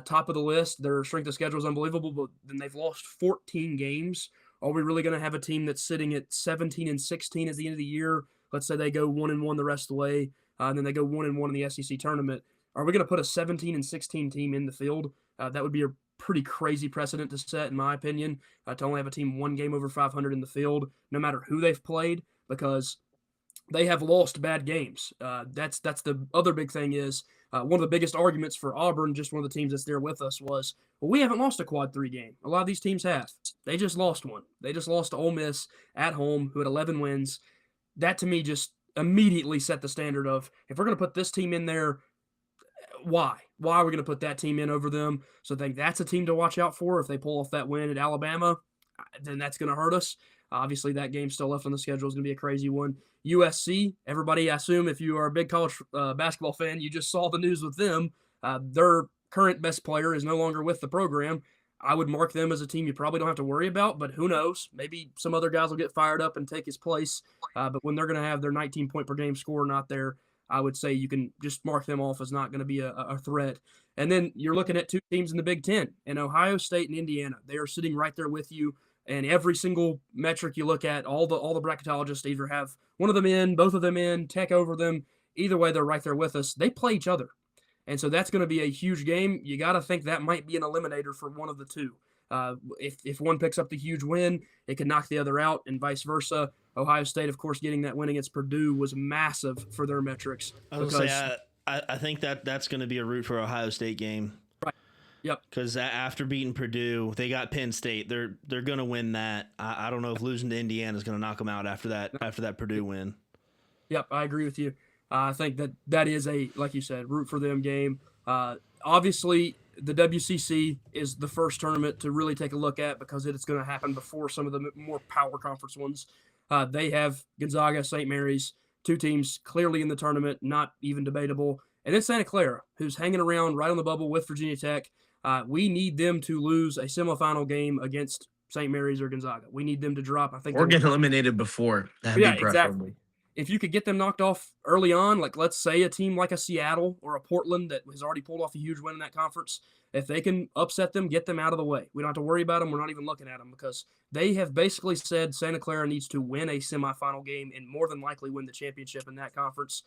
Top of the list. Their strength of schedule is unbelievable, but then they've lost 14 games. Are we really going to have a team that's sitting at 17-16 at the end of the year? Let's say they go 1-1 the rest of the way, and then they go 1-1 in the SEC tournament. Are we going to put a 17-16 team in the field? That would be a pretty crazy precedent to set, in my opinion, to only have a team one game over 500 in the field, no matter who they've played, because they have lost bad games. That's the other big thing is one of the biggest arguments for Auburn, just one of the teams that's there with us, was, well, we haven't lost a quad 3 game. A lot of these teams have. They just lost one. They just lost to Ole Miss at home, who had 11 wins. That, to me, just immediately set the standard of, if we're going to put this team in there, why? Why are we going to put that team in over them? So I think that's a team to watch out for. If they pull off that win at Alabama, then that's going to hurt us. Obviously, that game still left on the schedule is going to be a crazy one. USC, everybody, I assume if you are a big college basketball fan, you just saw the news with them. Their current best player is no longer with the program. I would mark them as a team you probably don't have to worry about, but who knows? Maybe some other guys will get fired up and take his place. But when they're going to have their 19-point per game score not there, I would say you can just mark them off as not going to be a threat. And then you're looking at two teams in the Big Ten, and Ohio State and Indiana. They are sitting right there with you. And every single metric you look at, all the bracketologists either have one of them in, both of them in, Tech over them. Either way, they're right there with us. They play each other. And so that's going to be a huge game. You got to think that might be an eliminator for one of the two. If one picks up the huge win, it could knock the other out, and vice versa. Ohio State, of course, getting that win against Purdue was massive for their metrics. I think that's going to be a root for Ohio State game. Right. Yep. Because after beating Purdue, they got Penn State. They're going to win that. I don't know if losing to Indiana is going to knock them out after that Purdue win. Yep, I agree with you. I think that is a, like you said, root for them game. Obviously, the WCC is the first tournament to really take a look at because it's going to happen before some of the more power conference ones. They have Gonzaga, St. Mary's, two teams clearly in the tournament, not even debatable. And then Santa Clara, who's hanging around right on the bubble with Virginia Tech. We need them to lose a semifinal game against St. Mary's or Gonzaga. We need them to drop, I think. Or get eliminated before. That'd be preferably. Exactly. if you could get them knocked off early on, like let's say a team like a Seattle or a Portland that has already pulled off a huge win in that conference, if they can upset them, get them out of the way. We don't have to worry about them. We're not even looking at them because they have basically said Santa Clara needs to win a semifinal game and more than likely win the championship in that conference.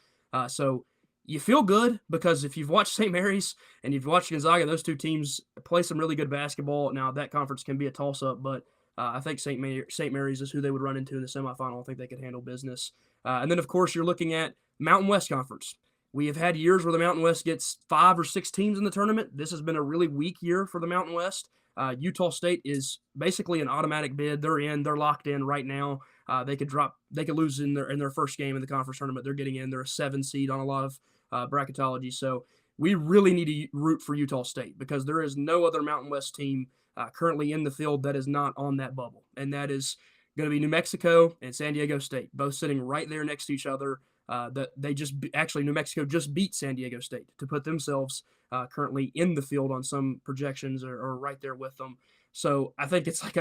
So you feel good because if you've watched St. Mary's and you've watched Gonzaga, those two teams play some really good basketball. Now, that conference can be a toss-up, but I think St. Mary's is who they would run into in the semifinal. I think they could handle business. And then, of course, you're looking at Mountain West Conference. We have had years where the Mountain West gets 5 or 6 teams in the tournament. This has been a really weak year for the Mountain West. Utah State is basically an automatic bid. They're in. They're locked in right now. They could lose in their first game in the conference tournament. They're getting in. They're a 7 seed on a lot of bracketology. So we really need to root for Utah State because there is no other Mountain West team currently in the field that is not on that bubble, and that is going to be New Mexico and San Diego State, both sitting right there next to each other. New Mexico just beat San Diego State to put themselves currently in the field on some projections or right there with them. So I think it's like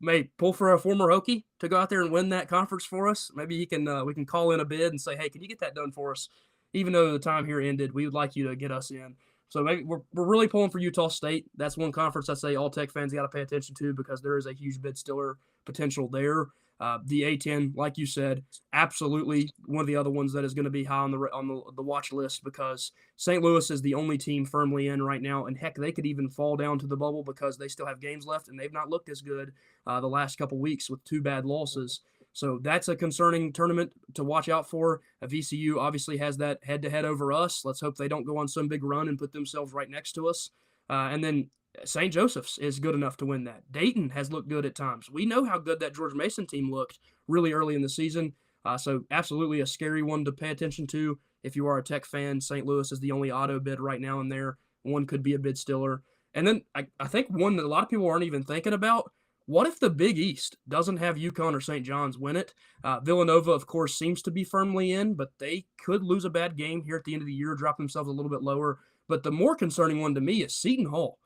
may pull for a former Hokie to go out there and win that conference for us. Maybe we can call in a bid and say, hey, can you get that done for us? Even though the time here ended, we would like you to get us in. So maybe we're really pulling for Utah State. That's one conference I say all Tech fans got to pay attention to because there is a huge bid stiller potential there. The A10, like you said, absolutely one of the other ones that is going to be high on the watch list because St. Louis is the only team firmly in right now, and heck, they could even fall down to the bubble because they still have games left and they've not looked as good the last couple weeks with 2 bad losses. So that's a concerning tournament to watch out for. VCU obviously has that head-to-head over us. Let's hope they don't go on some big run and put themselves right next to us. And then St. Joseph's is good enough to win that. Dayton has looked good at times. We know how good that George Mason team looked really early in the season. So absolutely a scary one to pay attention to. If you are a Tech fan, St. Louis is the only auto bid right now in there. One could be a bid stiller. And then I think one that a lot of people aren't even thinking about, what if the Big East doesn't have UConn or St. John's win it? Villanova, of course, seems to be firmly in, but they could lose a bad game here at the end of the year, drop themselves a little bit lower. But the more concerning one to me is Seton Hall.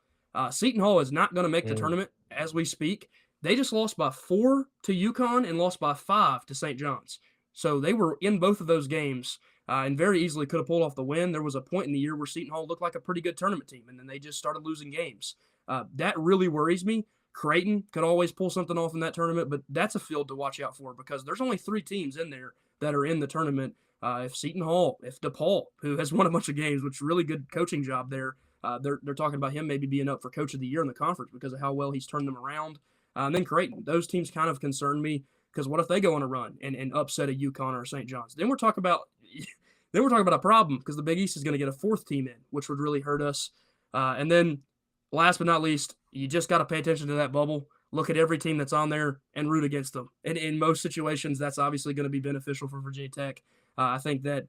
Seton Hall is not going to make the tournament as we speak. They just lost by 4 to UConn and lost by 5 to St. John's. So they were in both of those games and very easily could have pulled off the win. There was a point in the year where Seton Hall looked like a pretty good tournament team, and then they just started losing games. That really worries me. Creighton could always pull something off in that tournament, but that's a field to watch out for because there's only 3 teams in there that are in the tournament. If Seton Hall, if DePaul, who has won a bunch of games, which is a really good coaching job there, they're talking about him maybe being up for Coach of the Year in the conference because of how well he's turned them around. And then Creighton, those teams kind of concern me because what if they go on a run and upset a UConn or a St. John's? Then we're talking about a problem because the Big East is going to get a 4th team in, which would really hurt us. And then last but not least, you just got to pay attention to that bubble. Look at every team that's on there and root against them. And in most situations, that's obviously going to be beneficial for Virginia Tech. I think that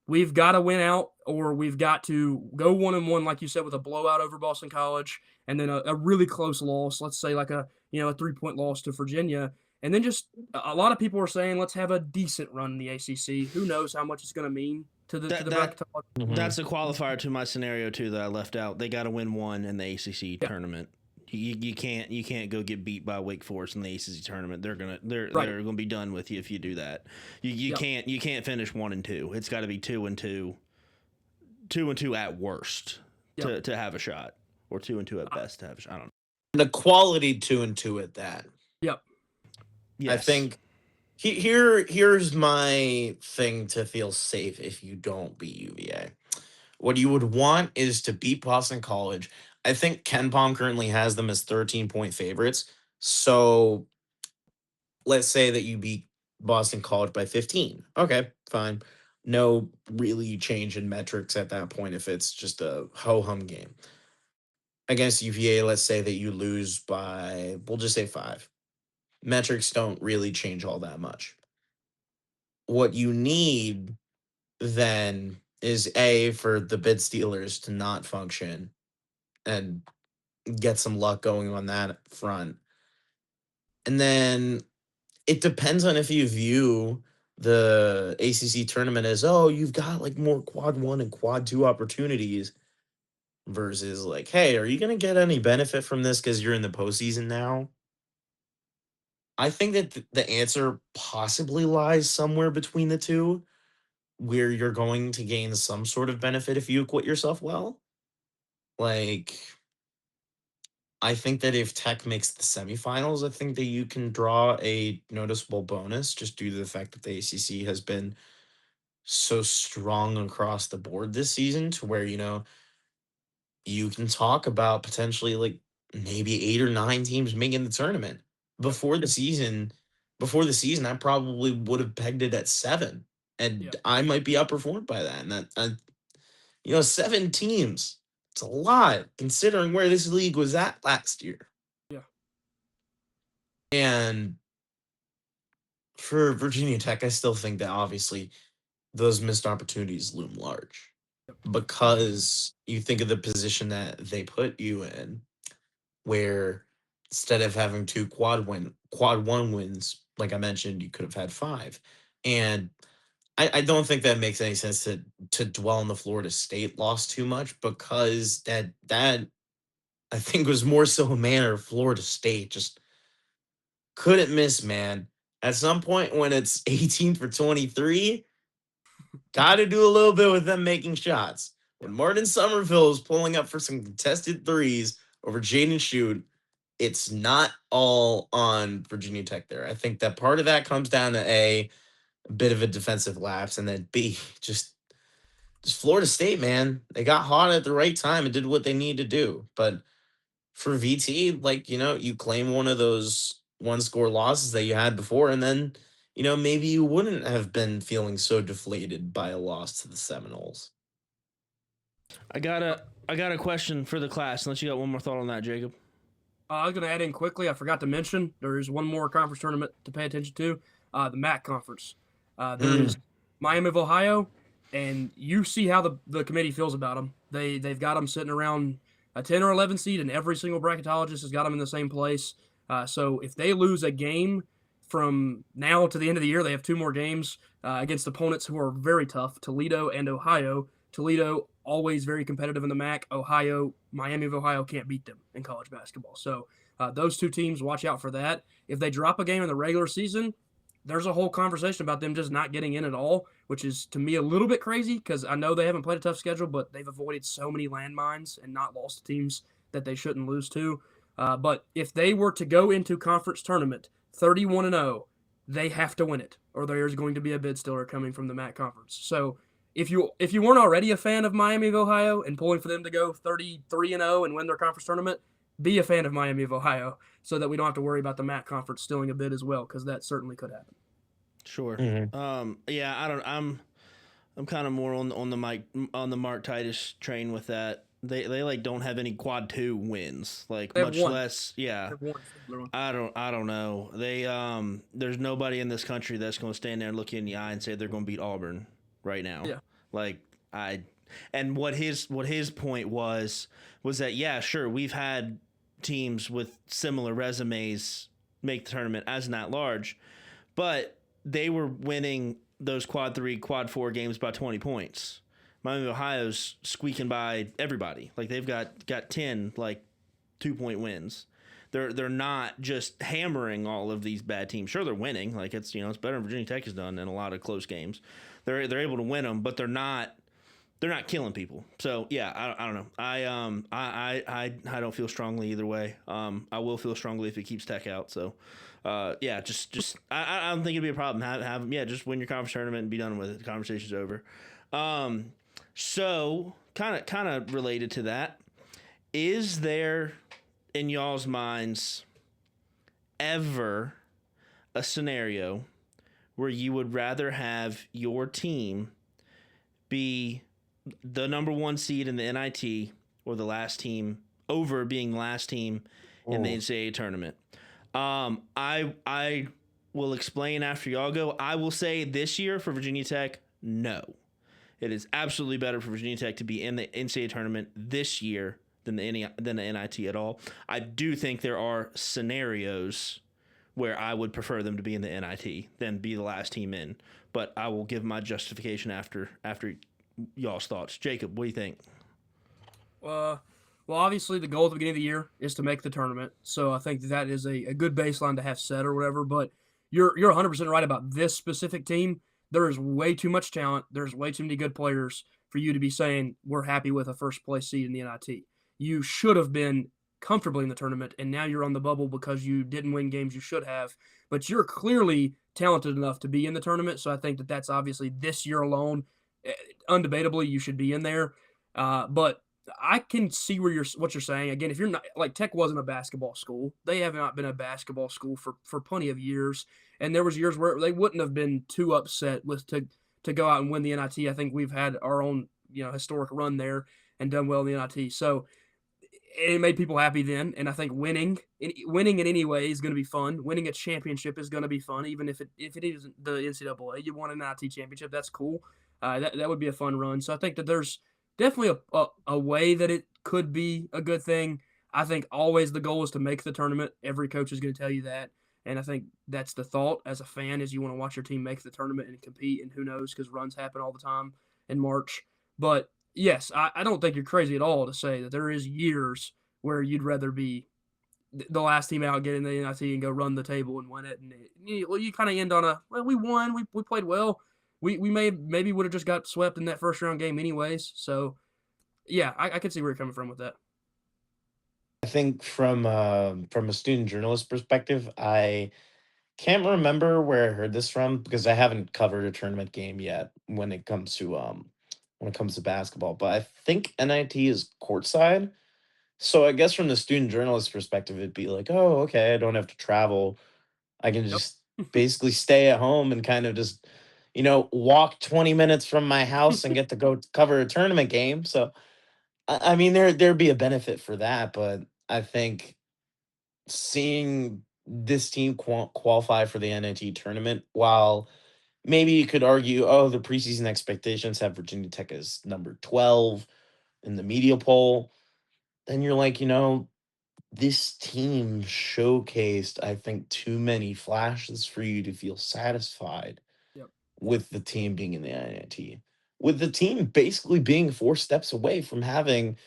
we've got to win out or we've got to go 1-1, like you said, with a blowout over Boston College and then a really close loss, let's say like a 3-point loss to Virginia. And then just a lot of people are saying let's have a decent run in the ACC. Who knows how much it's going to mean to the bracketology. That's a qualifier to my scenario too that I left out. They got to win 1 in the ACC tournament. You can't go get beat by Wake Forest in the ACC tournament. They're gonna be done with you if you do that. You can't finish 1-2. It's got to be 2-2, 2-2 at worst to have a shot, or 2-2 at best to have a shot. I don't know. The quality 2-2 at that. Yep. Yes. I think here's my thing to feel safe if you don't beat UVA. What you would want is to beat Boston College. I think Ken Palm currently has them as 13-point favorites. So let's say that you beat Boston College by 15. Okay, fine. No really change in metrics at that point if it's just a ho-hum game. Against UVA, let's say that you lose by, we'll just say 5. Metrics don't really change all that much. What you need then is for the bid stealers to not function and get some luck going on that front. And then it depends on if you view the ACC tournament as, you've got like more quad 1 and quad 2 opportunities versus like, hey, are you going to get any benefit from this because you're in the postseason now? I think that the answer possibly lies somewhere between the two, where you're going to gain some sort of benefit if you acquit yourself well. Like, I think that if Tech makes the semifinals, I think that you can draw a noticeable bonus just due to the fact that the ACC has been so strong across the board this season to where, you can talk about potentially like maybe 8 or 9 teams making the tournament. Yep. Before the season, before the season, I probably would have pegged it at 7. Yeah. And I might be outperformed by that. And 7 teams. It's a lot considering where this league was at last year. Yeah. And for Virginia Tech, I still think that obviously those missed opportunities loom large Yep. because you think of the position that they put you in, where instead of having 2 quad one wins, like I mentioned, you could have had 5. And I don't think that makes any sense to dwell on the Florida State loss too much because that I think was more so a matter of Florida State just couldn't miss, man. At some point when it's 18 for 23, got to do a little bit with them making shots. When Martin Somerville is pulling up for some contested threes over Jaden Shoot, it's not all on Virginia Tech there. I think that part of that comes down to a bit of a defensive lapse, and then B, just Florida State, man. They got hot at the right time and did what they need to do. But for VT, like, you claim one of those one score losses that you had before, and then, maybe you wouldn't have been feeling so deflated by a loss to the Seminoles. I got a question for the class, unless you got one more thought on that, Jacob. I was going to add in quickly. I forgot to mention there is one more conference tournament to pay attention to, the MAC conference. There is Miami of Ohio, and you see how the committee feels about them. They've got them sitting around a 10 or 11 seed, and every single bracketologist has got them in the same place. So if they lose a game from now to the end of the year, they have 2 more games against opponents who are very tough, Toledo and Ohio. Toledo, always very competitive in the MAC. Ohio, Miami of Ohio can't beat them in college basketball. So those 2 teams, watch out for that. If they drop a game in the regular season, there's a whole conversation about them just not getting in at all, which is to me a little bit crazy because I know they haven't played a tough schedule, but they've avoided so many landmines and not lost to teams that they shouldn't lose to. But if they were to go into conference tournament 31-0, they have to win it, or there's going to be a bid stiller coming from the MAC conference. So if you weren't already a fan of Miami of Ohio and pulling for them to go 33-0 and win their conference tournament, be a fan of Miami of Ohio so that we don't have to worry about the MAC conference stealing a bid as well, because that certainly could happen. Sure. Mhm. Yeah, I'm kind of more on the Mark Titus train with that. They like don't have any quad 2 wins, like They have much one. less. Yeah. They have one. I don't know. They there's nobody in this country that's going to stand there and look you in the eye and say they're going to beat Auburn right now. Yeah. Like and what his point was that, yeah, sure, we've had teams with similar resumes make the tournament as an at-large, but they were winning those quad 3, quad 4 games by 20 points. Miami of Ohio's squeaking by everybody. Like they've got 10 like 2-point wins. They're not just hammering all of these bad teams. Sure, they're winning. Like it's better than Virginia Tech has done in a lot of close games. They're able to win them, but they're not killing people. So yeah, I don't know. I don't feel strongly either way. I will feel strongly if it keeps Tech out. So yeah, just I don't think it'd be a problem. Have just win your conference tournament and be done with it. The conversation's over. So kind of related to that, is there in y'all's minds ever a scenario where you would rather have your team be the number 1 seed in the NIT or the last team over being the last team in the NCAA tournament? I will explain after y'all go. I will say this year for Virginia Tech, no. It is absolutely better for Virginia Tech to be in the NCAA tournament this year than the NIT at all. I do think there are scenarios where I would prefer them to be in the NIT than be the last team in, but I will give my justification after y'all's thoughts. Jacob, what do you think? Well, Well, obviously, the goal at the beginning of the year is to make the tournament. So I think that is a good baseline to have set or whatever. But you're 100% right about this specific team. There is way too much talent. There's way too many good players for you to be saying we're happy with a first place seed in the NIT. You should have been comfortably in the tournament, and now you're on the bubble because you didn't win games you should have. But you're clearly talented enough to be in the tournament. So I think that that's obviously this year alone, eh, undebatably, you should be in there. But I can see what you're saying. Again, if you're not like Tech wasn't a basketball school. They have not been a basketball school for plenty of years. And there was years where they wouldn't have been too upset with to go out and win the NIT. I think we've had our own, historic run there and done well in the NIT. So it made people happy then. And I think winning in any way is going to be fun. Winning a championship is going to be fun, even if it isn't the NCAA. You won an NIT championship, that's cool. That would be a fun run. So I think that there's definitely a way that it could be a good thing. I think always the goal is to make the tournament. Every coach is going to tell you that. And I think that's the thought as a fan is you want to watch your team make the tournament and compete. And who knows, because runs happen all the time in March. But yes, I don't think you're crazy at all to say that there is years where you'd rather be the last team out, get in the NIT and go run the table and win it. And you kind of end on we won, we played well. We maybe would have just got swept in that first round game anyways. So yeah, I can see where you're coming from with that. I think from a student journalist perspective, I can't remember where I heard this from because I haven't covered a tournament game yet when it comes to basketball. But I think NIT is courtside. So I guess from the student journalist perspective, it'd be like, oh, okay, I don't have to travel. I can Yep. just basically stay at home and kind of just, walk 20 minutes from my house and get to go cover a tournament game. So I mean, there'd be a benefit for that, but I think seeing this team qualify for the NIT tournament, while maybe you could argue, oh, the preseason expectations have Virginia Tech as number 12 in the media poll, then you're like, this team showcased, I think, too many flashes for you to feel satisfied Yep. with the team being in the NIT. With the team basically being 4 steps away from having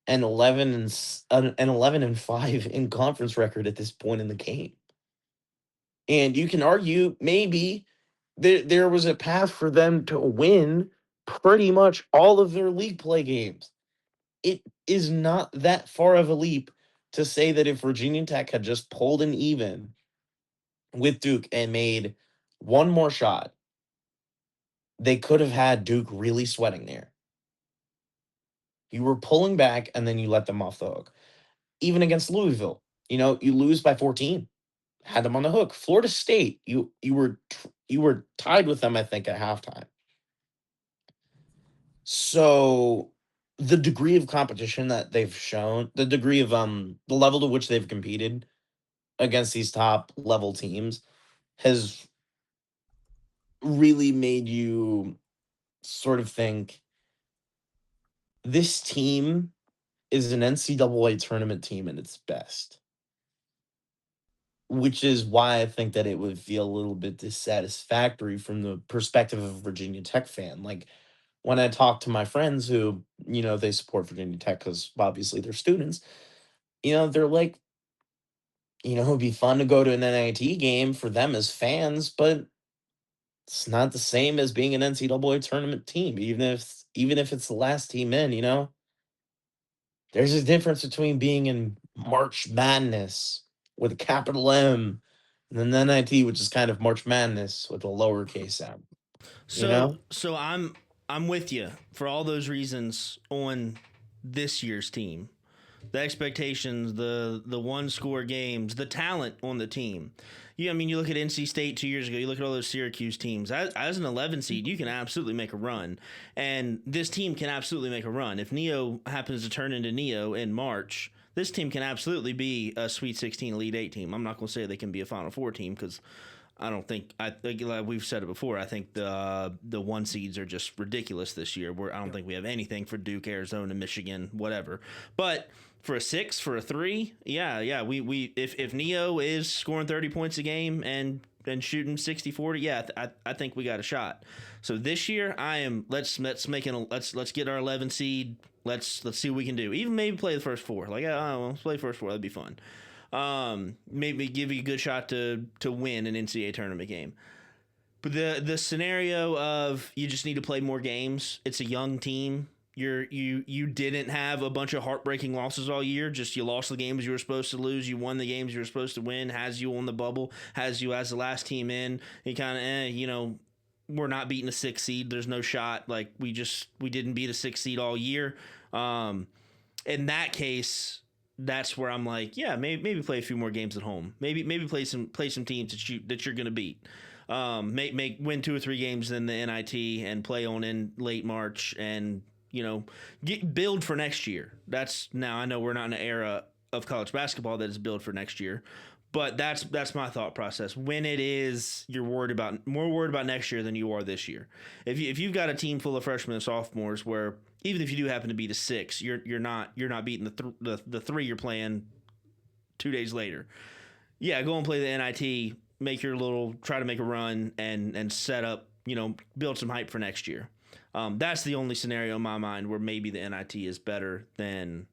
an 11-5 in conference record at this point in the game. And you can argue maybe there was a path for them to win pretty much all of their league play games. It is not that far of a leap to say that if Virginia Tech had just pulled an even with Duke and made one more shot, they could have had Duke really sweating there. You were pulling back and then you let them off the hook. Even against Louisville, you lose by 14, had them on the hook. Florida State, you were tied with them, I think, at halftime. So the degree of competition that they've shown, the degree of the level to which they've competed against these top level teams has really made you sort of think this team is an NCAA tournament team at its best, which is why I think that it would feel a little bit dissatisfactory from the perspective of a Virginia Tech fan. Like when I talk to my friends who, they support Virginia Tech because obviously they're students, they're like, it'd be fun to go to an NIT game for them as fans, but it's not the same as being an NCAA tournament team, even if it's the last team in, There's a difference between being in March Madness with a capital M and then the NIT, which is kind of March Madness with a lowercase m, you So know? so I'm with you for all those reasons on this year's team. The expectations, the one score games, the talent on the team. I mean, you look at NC State 2 years ago. You look at all those Syracuse teams. As an 11 seed, you can absolutely make a run, and this team can absolutely make a run. If Neo happens to turn into Neo in March, this team can absolutely be a Sweet 16 Elite 8 team. I'm not going to say they can be a Final Four team because I don't think like we've said it before. I think the one seeds are just ridiculous this year. I don't think we have anything for Duke, Arizona, Michigan, whatever. But for a 6, for a 3, yeah. We if Neo is scoring 30 points a game and and shooting 60-40, yeah, I think we got a shot. So this year, let's get our 11 seed. Let's see what we can do. Even maybe play the first four. Like, I don't know, let's play first four. That'd be fun. Maybe give you a good shot to win an NCAA tournament game. But the scenario of you just need to play more games. It's a young team. You didn't have a bunch of heartbreaking losses all year. Just you lost the games you were supposed to lose. You won the games you were supposed to win. Has you on the bubble. Has you as the last team in. You kind of we're not beating a 6 seed. There's no shot. Like we didn't beat a 6 seed all year. In that case, that's where I'm like, yeah, maybe play a few more games at home. Maybe play some teams that you're gonna beat. Win 2 or 3 games in the NIT and play on in late March and build for next year. Now I know we're not in an era of college basketball that is build for next year, but that's my thought process. When it is, you're more worried about next year than you are this year. If you've got a team full of freshmen and sophomores where even if you do happen to beat a 6, you're not beating the 3 you're playing 2 days later. Yeah, go and play the NIT. Try to make a run and set up, build some hype for next year. That's the only scenario in my mind where maybe the NIT is better than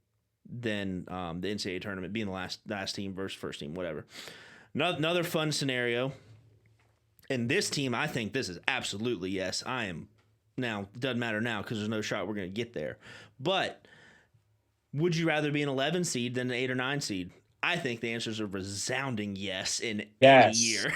the NCAA tournament being the last team versus first team, whatever. Another fun scenario. And this team, I think this is absolutely yes. I am now, doesn't matter now because there's no shot we're going to get there. But would you rather be an 11 seed than an 8 or 9 seed? I think the answer is a resounding yes in any year.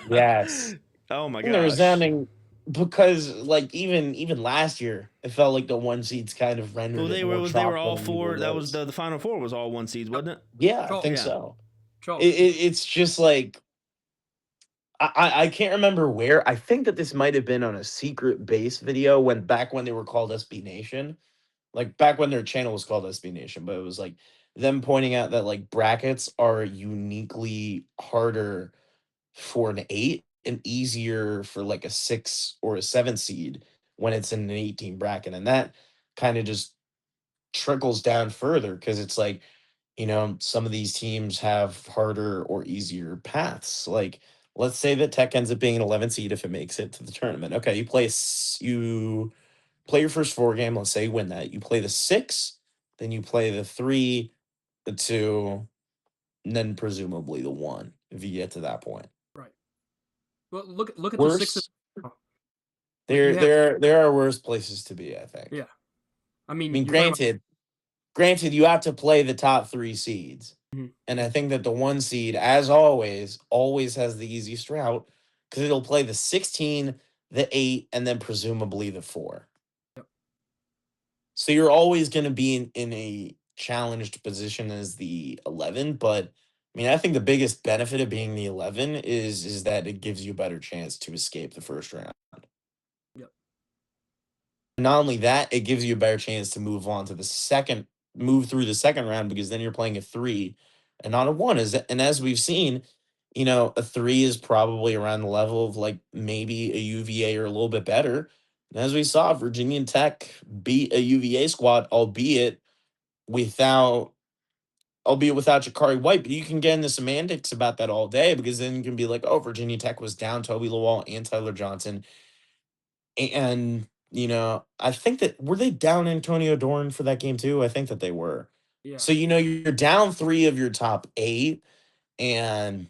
Yes. Oh my And gosh. the resounding because like even last year, it felt like the 1 seeds kind of rendered Well, it they more were all than it 4. usually That was the Final Four was all 1 seeds, wasn't it? Yeah, I think Yeah. so. Sure. It's just like I can't remember where. I think that this might have been on a secret base video back when they were called SB Nation. Like back when their channel was called SB Nation, but it was like them pointing out that like brackets are uniquely harder for an 8 and easier for like a 6 or a 7 seed when it's in an 18 bracket. And that kind of just trickles down further because it's like, some of these teams have harder or easier paths. Like, let's say that Tech ends up being an 11 seed if it makes it to the tournament. Okay, you play your first 4 game. Let's say you win that. You play the 6, then you play the 3, the 2, and then presumably the 1 if you get to that point. Right. Well, look at the 6. Worse, Like there are worse places to be, I think. Yeah. I I mean, mean, you're talking granted, you have to play the top 3 seeds. Mhm. And I think that the 1 seed, as always has the easiest route because it'll play the 16, the 8, and then presumably the 4. Yep. So you're always going to be in a challenged position as the 11. But I mean, I think the biggest benefit of being the 11 is that it gives you a better chance to escape the first round. Yep. Not only that, it gives you a better chance to move through the second round because then you're playing a 3 and not a 1. And as we've seen, a 3 is probably around the level of like maybe a UVA or a little bit better. And as we saw, Virginia Tech beat a UVA squad, without without Jakari White. But you can get into semantics about that all day because then you can be like, oh, Virginia Tech was down Toby Lawal and Tyler Johnson. And, I think that were they down Antonio Dorn for that game too? I think that they were. Yeah. So, you're down 3 of your top 8 and,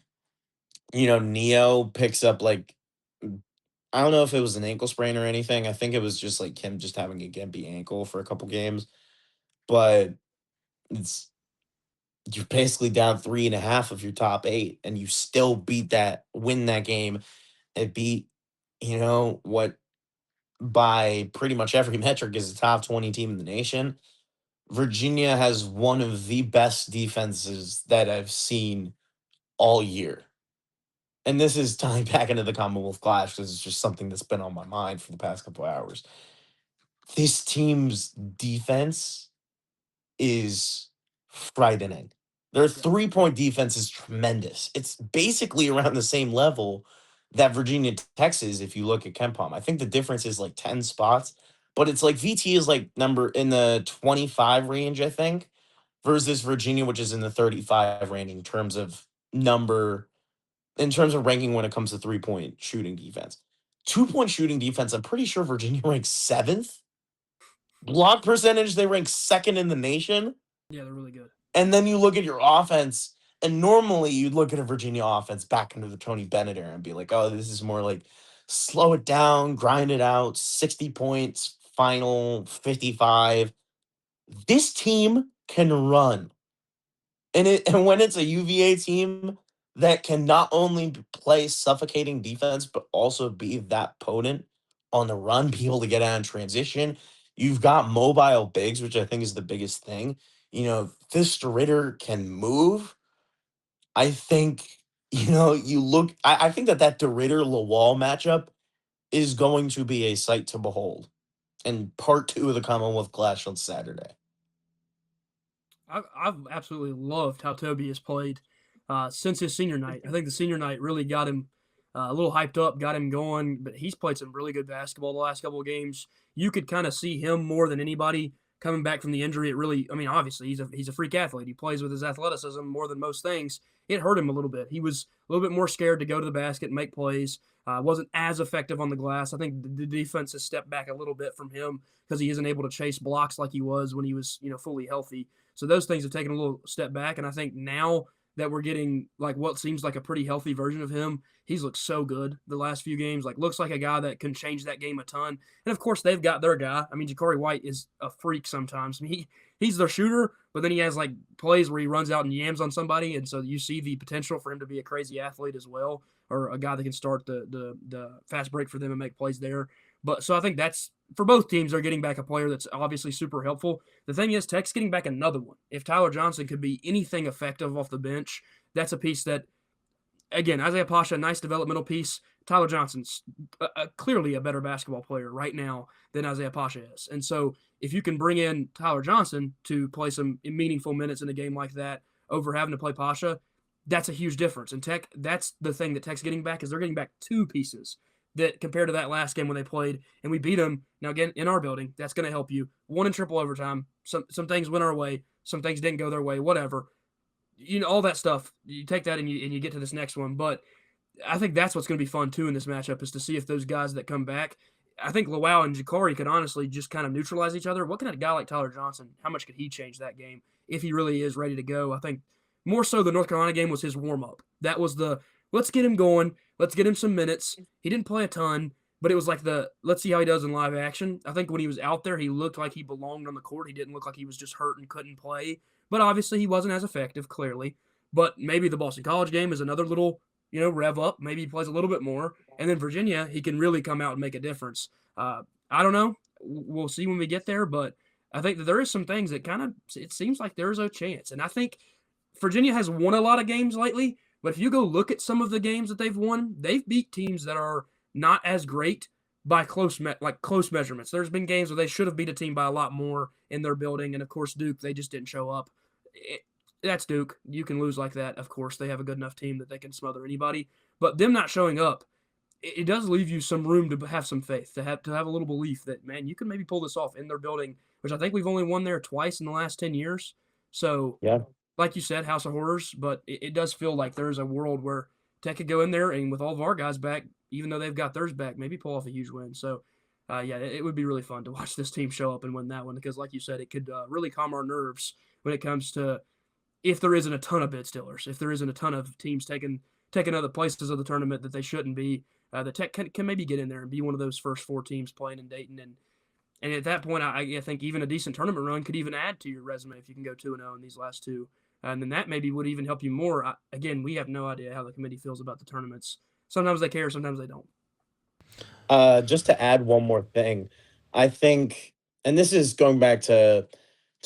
Neo picks up like, I don't know if it was an ankle sprain or anything. I think it was just like him just having a gimpy ankle for a couple games, but you're basically down 3.5 of your top 8 and you still win that game. It beat, what by pretty much every metric is a top 20 team in the nation. Virginia has one of the best defenses that I've seen all year. And this is tying back into the Commonwealth Clash because it's just something that's been on my mind for the past couple hours. This team's defense is frightening. Their 3-point defense is tremendous. It's basically around the same level that Virginia Tech is if you look at KenPom. I think the difference is like 10 spots, but it's like VT is like number in the 25 range, I think, versus Virginia, which is in the 35 range in terms of number in terms of ranking when it comes to 3-point shooting defense. 2-point shooting defense, I'm pretty sure Virginia ranks 7th. Block percentage, they rank 2nd in the nation. Yeah, they're really good. And then you look at your offense, and normally you'd look at a Virginia offense back into the Tony Bennett era and be like, oh, this is more like slow it down, grind it out, 60 points, final 55. This team can run. And when it's a UVA team that can not only play suffocating defense, but also be that potent on the run, be able to get out in transition. You've got mobile bigs, which I think is the biggest thing. This Ritter can move. I think, you look, I think that DeRitter Lawal matchup is going to be a sight to behold. And part 2 of the Commonwealth Clash on Saturday. I've absolutely loved how Toby has played since his senior night. I think the senior night really got him a little hyped up, got him going, but he's played some really good basketball the last couple of games. You could kind of see him more than anybody coming back from the injury. It really, I mean, obviously he's a freak athlete. He plays with his athleticism more than most things. It hurt him a little bit. He was a little bit more scared to go to the basket and make plays. Wasn't as effective on the glass. I think the defense has stepped back a little bit from him because he isn't able to chase blocks like he was when he was, fully healthy. So those things have taken a little step back, and I think now that we're getting like what seems like a pretty healthy version of him, he's looked so good the last few games. Like looks like a guy that can change that game a ton. And of course, they've got their guy. I mean, Ja'Cory White is a freak sometimes. I mean, he's their shooter, but then he has like plays where he runs out and yams on somebody, and so you see the potential for him to be a crazy athlete as well, or a guy that can start the fast break for them and make plays there. But so I think that's for both teams. They're getting back a player that's obviously super helpful. The thing is, Tech's getting back another one. If Tyler Johnson could be anything effective off the bench, that's a piece that, again, Isaiah Pasha, a nice developmental piece. Tyler Johnson's clearly a better basketball player right now than Isaiah Pasha is. And so if you can bring in Tyler Johnson to play some meaningful minutes in a game like that over having to play Pasha, that's a huge difference. And Tech, that's the thing that Tech's getting back is they're getting back 2 pieces that compared to that last game when they played and we beat them. Now, again, in our building, that's going to help you. 1 in triple overtime. Some things went our way. Some things didn't go their way, whatever. All that stuff. You take that and you get to this next one. But I think that's what's going to be fun, too, in this matchup is to see if those guys that come back, I think Lawal and Ja'Cory could honestly just kind of neutralize each other. What can a guy like Tyler Johnson, how much could he change that game if he really is ready to go? I think more so the North Carolina game was his warm-up. That was the let's get him going. Let's get him some minutes. He didn't play a ton, but it was like let's see how he does in live action. I think when he was out there, he looked like he belonged on the court. He didn't look like he was just hurt and couldn't play. But obviously, he wasn't as effective, clearly. But maybe the Boston College game is another little, rev up. Maybe he plays a little bit more. And then Virginia, he can really come out and make a difference. I don't know. We'll see when we get there. But I think that there is some things that it seems like there's a chance. And I think Virginia has won a lot of games lately. But if you go look at some of the games that they've won, they've beat teams that are not as great by close measurements. There's been games where they should have beat a team by a lot more in their building, and of course Duke, they just didn't show up. That's Duke. You can lose like that. Of course, they have a good enough team that they can smother anybody. But them not showing up, it does leave you some room to have some faith, to have a little belief that, man, you can maybe pull this off in their building, which I think we've only won there twice in the last 10 years. So, Yeah. like you said, House of Horrors, but it does feel like there's a world where Tech could go in there and with all of our guys back, even though they've got theirs back, maybe pull off a huge win. So, it would be really fun to watch this team show up and win that one because, like you said, it could really calm our nerves when it comes to if there isn't a ton of bid stealers, if there isn't a ton of teams taking other places of the tournament that they shouldn't be, the Tech can maybe get in there and be one of those first 4 teams playing in Dayton. And at that point, I think even a decent tournament run could even add to your resume if you can go 2-0 in these last 2. And then that maybe would even help you more. Again, we have no idea how the committee feels about the tournaments. Sometimes they care, sometimes they don't. Just to add one more thing, I think, and this is going back to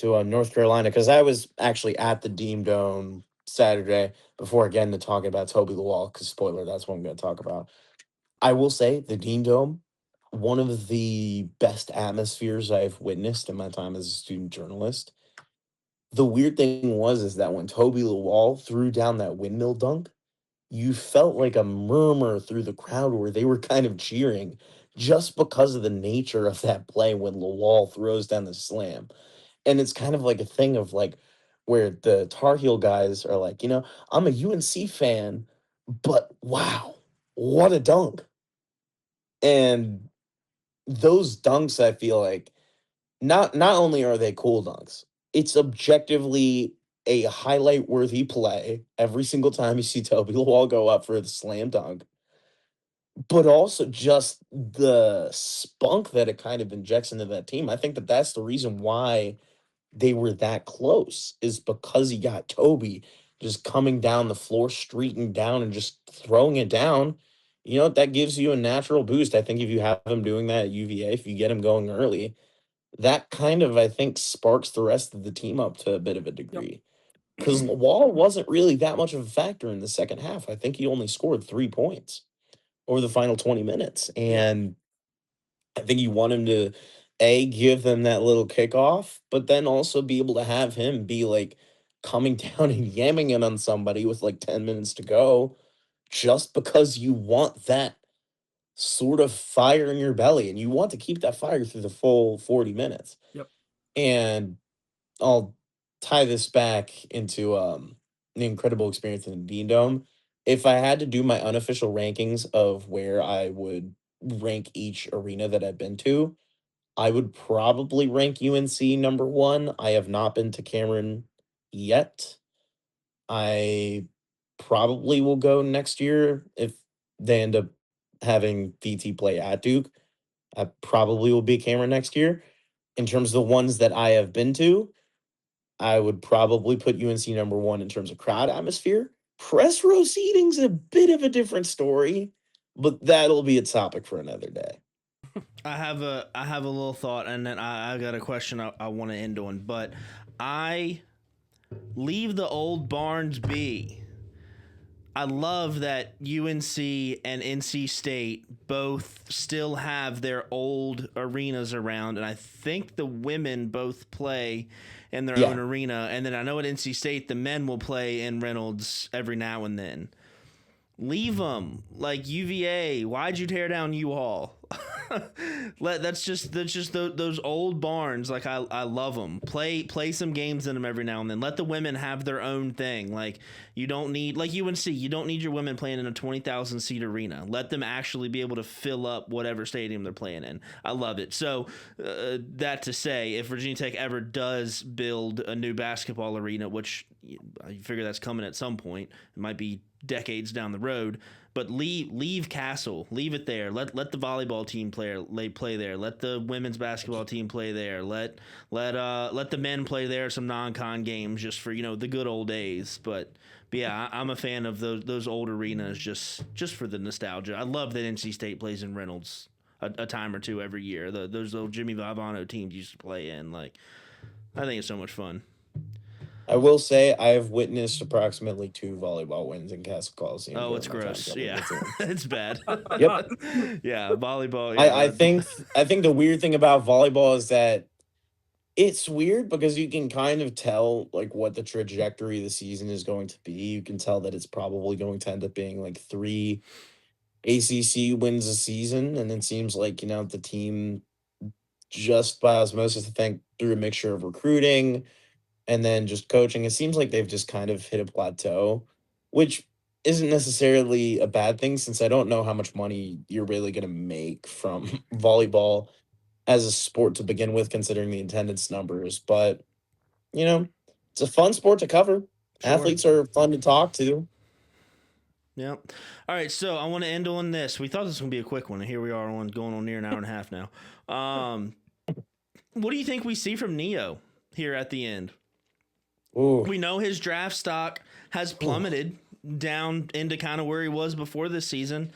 North Carolina, because I was actually at the Dean Dome Saturday before getting to talking about Toby Lawal, because spoiler, that's what I'm going to talk about. I will say the Dean Dome, one of the best atmospheres I've witnessed in my time as a student journalist. The weird thing is that when Toby Lawal threw down that windmill dunk, you felt like a murmur through the crowd where they were kind of cheering just because of the nature of that play when Lawal throws down the slam. And it's kind of like a thing of like where the Tar Heel guys are like, I'm a UNC fan, But wow, what a dunk. And those dunks, I feel like not only are they cool dunks, it's objectively a highlight worthy play every single time you see Toby Lawal go up for the slam dunk, but also just the spunk that it kind of injects into that team. I think that that's the reason why they were that close, is because you got Toby just coming down the floor, streaking down and just throwing it down. You know, that gives you a natural boost. I think if you have him doing that at UVA, if you get him going early, that kind of, I think, sparks the rest of the team up to a bit of a Yep. degree. Because Wall wasn't really that much of a factor in the second half. I think he only scored 3 points over the final 20 minutes. Yeah. And I think you want him to A, give them that little kickoff, but then also be able to have him be like coming down and yamming it on somebody with like 10 minutes to go, just because you want that sort of fire in your belly and you want to keep that fire through the full 40 minutes. Yep. And I'll tie this back into the incredible experience in the Bean Dome. If I had to do my unofficial rankings of where I would rank each arena that I've been to, I would probably rank UNC number one. I have not been to Cameron yet. I probably will go next year if they end up having VT play at Duke. I probably will be Cameron next year. In terms of the ones that I have been to, I would probably put UNC number one in terms of crowd atmosphere. Press row seating's a bit of a different story, but that'll be a topic for another day. I have a little thought, and then I got a question I want to end on, but I leave the old barns be. I love that UNC and NC State both still have their old arenas around, and I think the women both play in their Yeah. own arena. And then I know at NC State the men will play in Reynolds every now and then. Leave them, like UVA. Why'd you tear down U-Haul? That's just those old barns. Like I love them. Play some games in them every now and then. Let the women have their own thing. Like you don't need, like UNC. You don't need your women playing in a 20,000 seat arena. Let them actually be able to fill up whatever stadium they're playing in. I love it. So that to say, if Virginia Tech ever does build a new basketball arena, which I figure that's coming at some point, it might be decades down the road, but leave Castle, leave it there. Let the volleyball team play there. Let the women's basketball team play there. Let the men play there, some non-con games just for the good old days. But yeah, I'm a fan of those old arenas just for the nostalgia. I love that NC State plays in Reynolds a time or two every year. Those old Jimmy Valvano teams used to play in. Like I think it's so much fun. I will say I have witnessed approximately 2 volleyball wins in Castle Coliseum Oh, during it's my time gross. covering Yeah, the team. it's bad. Yep. Yeah, volleyball. Yeah, I think the weird thing about volleyball is that it's weird because you can kind of tell like what the trajectory of the season is going to be. You can tell that it's probably going to end up being like 3 ACC wins a season, and it seems like, the team just by osmosis, I think through a mixture of recruiting and then just coaching, it seems like they've just kind of hit a plateau, which isn't necessarily a bad thing since I don't know how much money you're really going to make from volleyball as a sport to begin with, considering the attendance numbers. But, you know, it's a fun sport to cover. sure. Athletes are fun to talk to. Yep. All right, so I want to end on this. We thought this was gonna be a quick one, and here we are going on near an hour and a half now. What do you think we see from Neo here at the end? Ooh, We know his draft stock has ooh. plummeted down into kind of where he was before this season.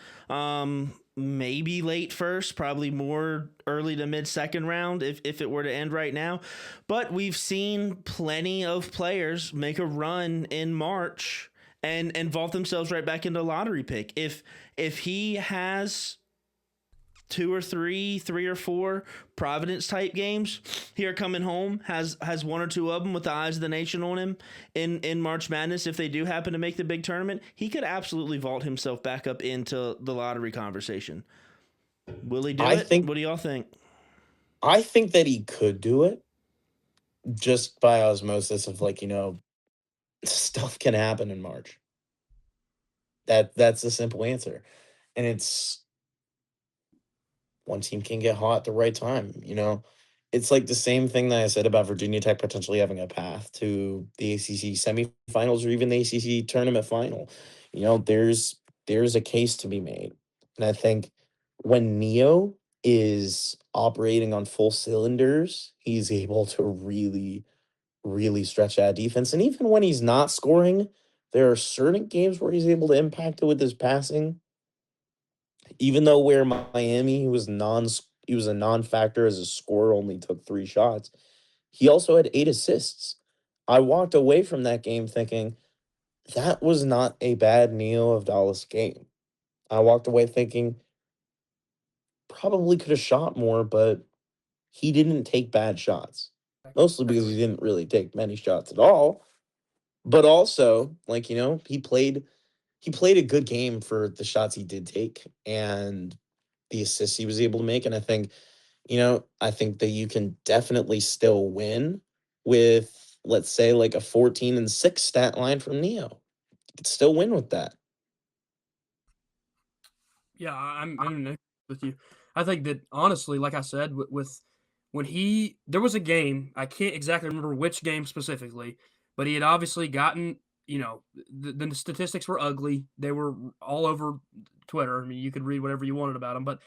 Maybe late first, probably more early to mid second round if it were to end right now. But we've seen plenty of players make a run in March and vault themselves right back into a lottery pick. If he has three or four Providence type games here coming home, has one or two of them with the eyes of the nation on him in March Madness, if they do happen to make the big tournament, he could absolutely vault himself back up into the lottery conversation. Will he do I it? think What do y'all think? I think that he could do it just by osmosis of like, stuff can happen in March. That's the simple answer. And it's one team can get hot at the right time, you know? It's like the same thing that I said about Virginia Tech potentially having a path to the ACC semifinals or even the ACC tournament final. You know, there's a case to be made. And I think when Neo is operating on full cylinders, he's able to really stretch that defense. And even when he's not scoring, there are certain games where he's able to impact it with his passing. Even though where Miami he was a non-factor as a scorer, only took 3 shots. He also had 8 assists. I walked away from that game thinking that was not a bad Neo of Dallas game. I walked away thinking probably could have shot more, but he didn't take bad shots. Mostly because he didn't really take many shots at all. But also, like, you know, he played a good game for the shots he did take and the assists he was able to make. And I think, you know, I think that you can definitely still win with, let's say, like a 14-6 stat line from Neo. You could still win with that. Yeah, I'm in agreement with you. I think that honestly, like I said, with when he there was a game, I can't exactly remember which game specifically, but he had obviously gotten, the statistics were ugly. They were all over Twitter. I mean, you could read whatever you wanted about him, but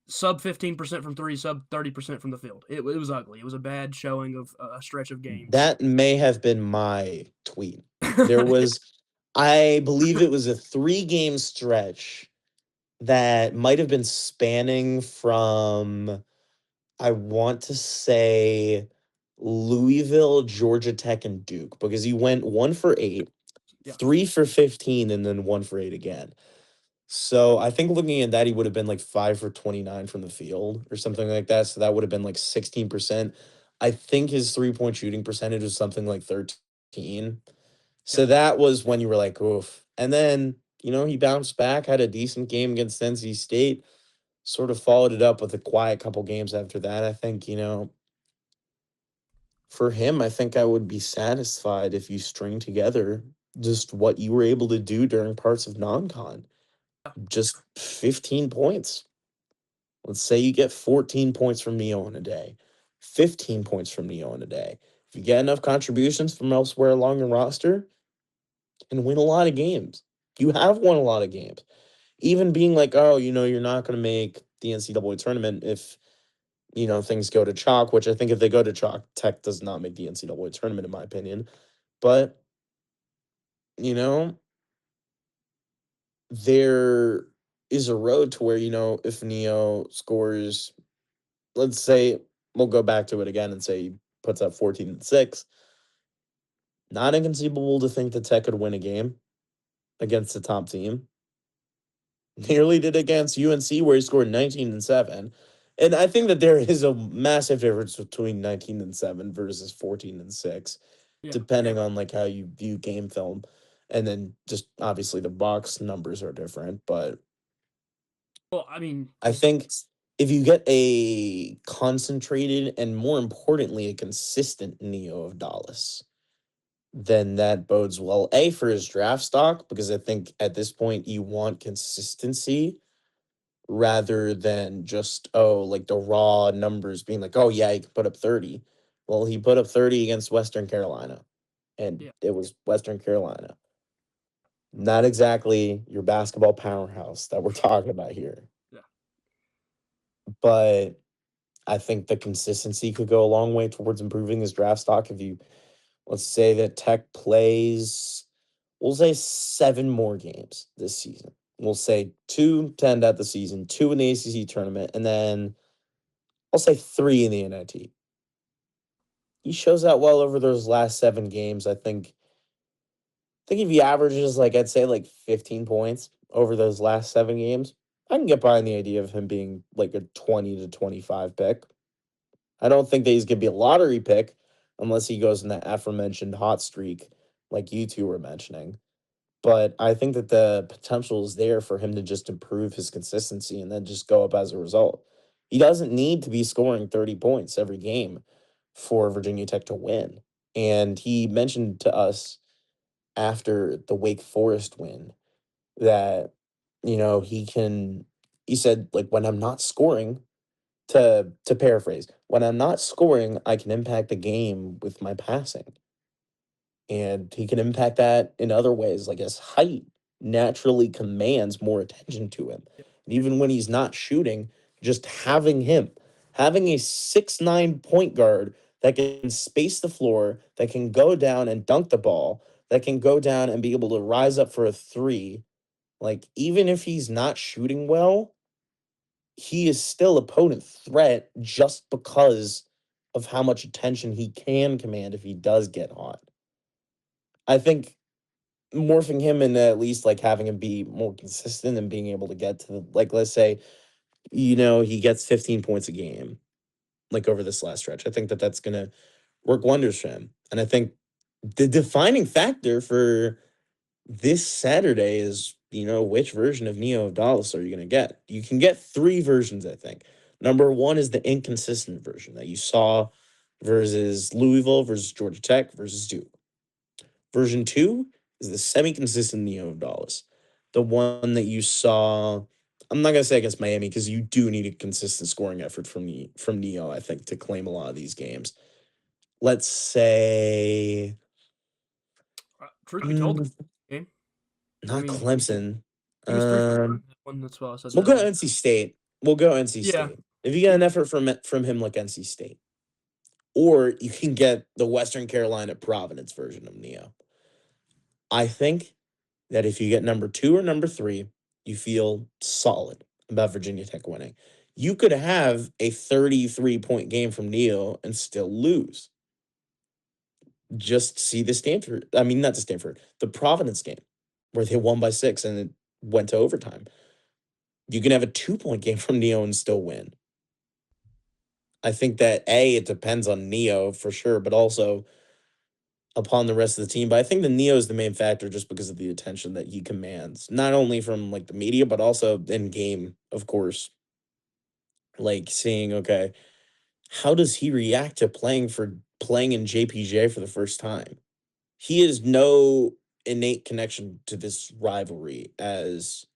sub 15% from three, sub 30% from the field. It was ugly. It was a bad showing of a stretch of games. That may have been my tweet. There was, I believe it was a 3 game stretch that might have been spanning from, I want to say, Louisville, Georgia Tech, and Duke, because he went 1 for 8, Yeah, 3 for 15, and then 1 for 8 again. So I think looking at that, he would have been like 5 for 29 from the field or something like that. So that would have been like 16%. I think his 3-point shooting percentage was something like 13. yeah. So that was when you were like, oof. And then, you know, he bounced back, had a decent game against NC State, sort of followed it up with a quiet couple games after that. I think, you know, for him, I think I would be satisfied if you string together just what you were able to do during parts of non-con. Just 15 points. Let's say you get 14 points from Neo in a day, 15 points from Neo in a day. If you get enough contributions from elsewhere along the roster and win a lot of games, you have won a lot of games. Even being like, oh, you know, you're not going to make the NCAA tournament if, you know, things go to chalk, which I think if they go to chalk, Tech does not make the NCAA tournament, in my opinion. But, you know, there is a road to where, you know, if Neo scores, let's say, we'll go back to it again and say he puts up 14-6. Not inconceivable to think that Tech could win a game against the top team. Nearly did against UNC where he scored 19-7. And I think that there is a massive difference between 19-7 versus 14-6, Yeah. depending on like how you view game film. And then just obviously the box numbers are different, but Well, I mean, I think if you get a concentrated and more importantly a consistent Neo of Dallas, then that bodes well. A, for his draft stock, because I think at this point you want consistency rather than just, oh, like the raw numbers being like, oh yeah, he can put up 30. Well, he put up 30 against Western Carolina, and yeah, it was Western Carolina. Not exactly your basketball powerhouse that we're talking about here. yeah. But I think the consistency could go a long way towards improving his draft stock. If you, let's say that Tech plays, we'll say 7 more games this season. We'll say 2 to end out the season, 2 in the ACC tournament, and then I'll say 3 in the NIT. He shows out well over those last 7 games. I think if he averages like I'd say like 15 points over those last 7 games, I can get behind the idea of him being like a 20 to 25 pick. I don't think that he's going to be a lottery pick unless he goes in that aforementioned hot streak like you two were mentioning. But I think that the potential is there for him to just improve his consistency and then just go up as a result. He doesn't need to be scoring 30 points every game for Virginia Tech to win. And he mentioned to us after the Wake Forest win that, he said, like, when I'm not scoring, to paraphrase, when I'm not scoring, I can impact the game with my passing. And he can impact that in other ways, like his height naturally commands more attention to him. And even when he's not shooting, just having a 6'9" point guard that can space the floor, that can go down and dunk the ball, that can go down and be able to rise up for a three, like, even if he's not shooting well, he is still opponent threat just because of how much attention he can command if he does get hot. I think morphing him into at least like having him be more consistent and being able to get to the, like, let's say, he gets 15 points a game like over this last stretch. I think that that's going to work wonders for him. And I think the defining factor for this Saturday is, which version of Neo Dallas are you going to get? You can get three versions, I think. Number one is the inconsistent version that you saw versus Louisville, versus Georgia Tech, versus Duke. Version two is the semi-consistent Neo Dallas, the one that you saw. I'm not gonna say against Miami because you do need a consistent scoring effort from Neo, I think, to claim a lot of these games. Let's say Truth be told, mm, game. I not mean, Clemson. he was 3 for 5 Um, in that one. That's why I said we'll that go one. NC State. We'll go NC Yeah, State. If you get an yeah. effort from him like NC State, or you can get the Western Carolina Providence version of Neo. I think that if you get number two or number three, you feel solid about Virginia Tech winning. You could have a 33-point game from Neo and still lose. Just see the Stanford, I mean, not the Stanford, the Providence game where they won by 6 and it went to overtime. You can have a 2-point game from Neo and still win. I think that it depends on Neo for sure, but also upon the rest of the team. But I think the Neo is the main factor just because of the attention that he commands, not only from like the media, but also in game, of course. Like seeing, okay, how does he react to playing in JPJ for the first time? He has no innate connection to this rivalry as,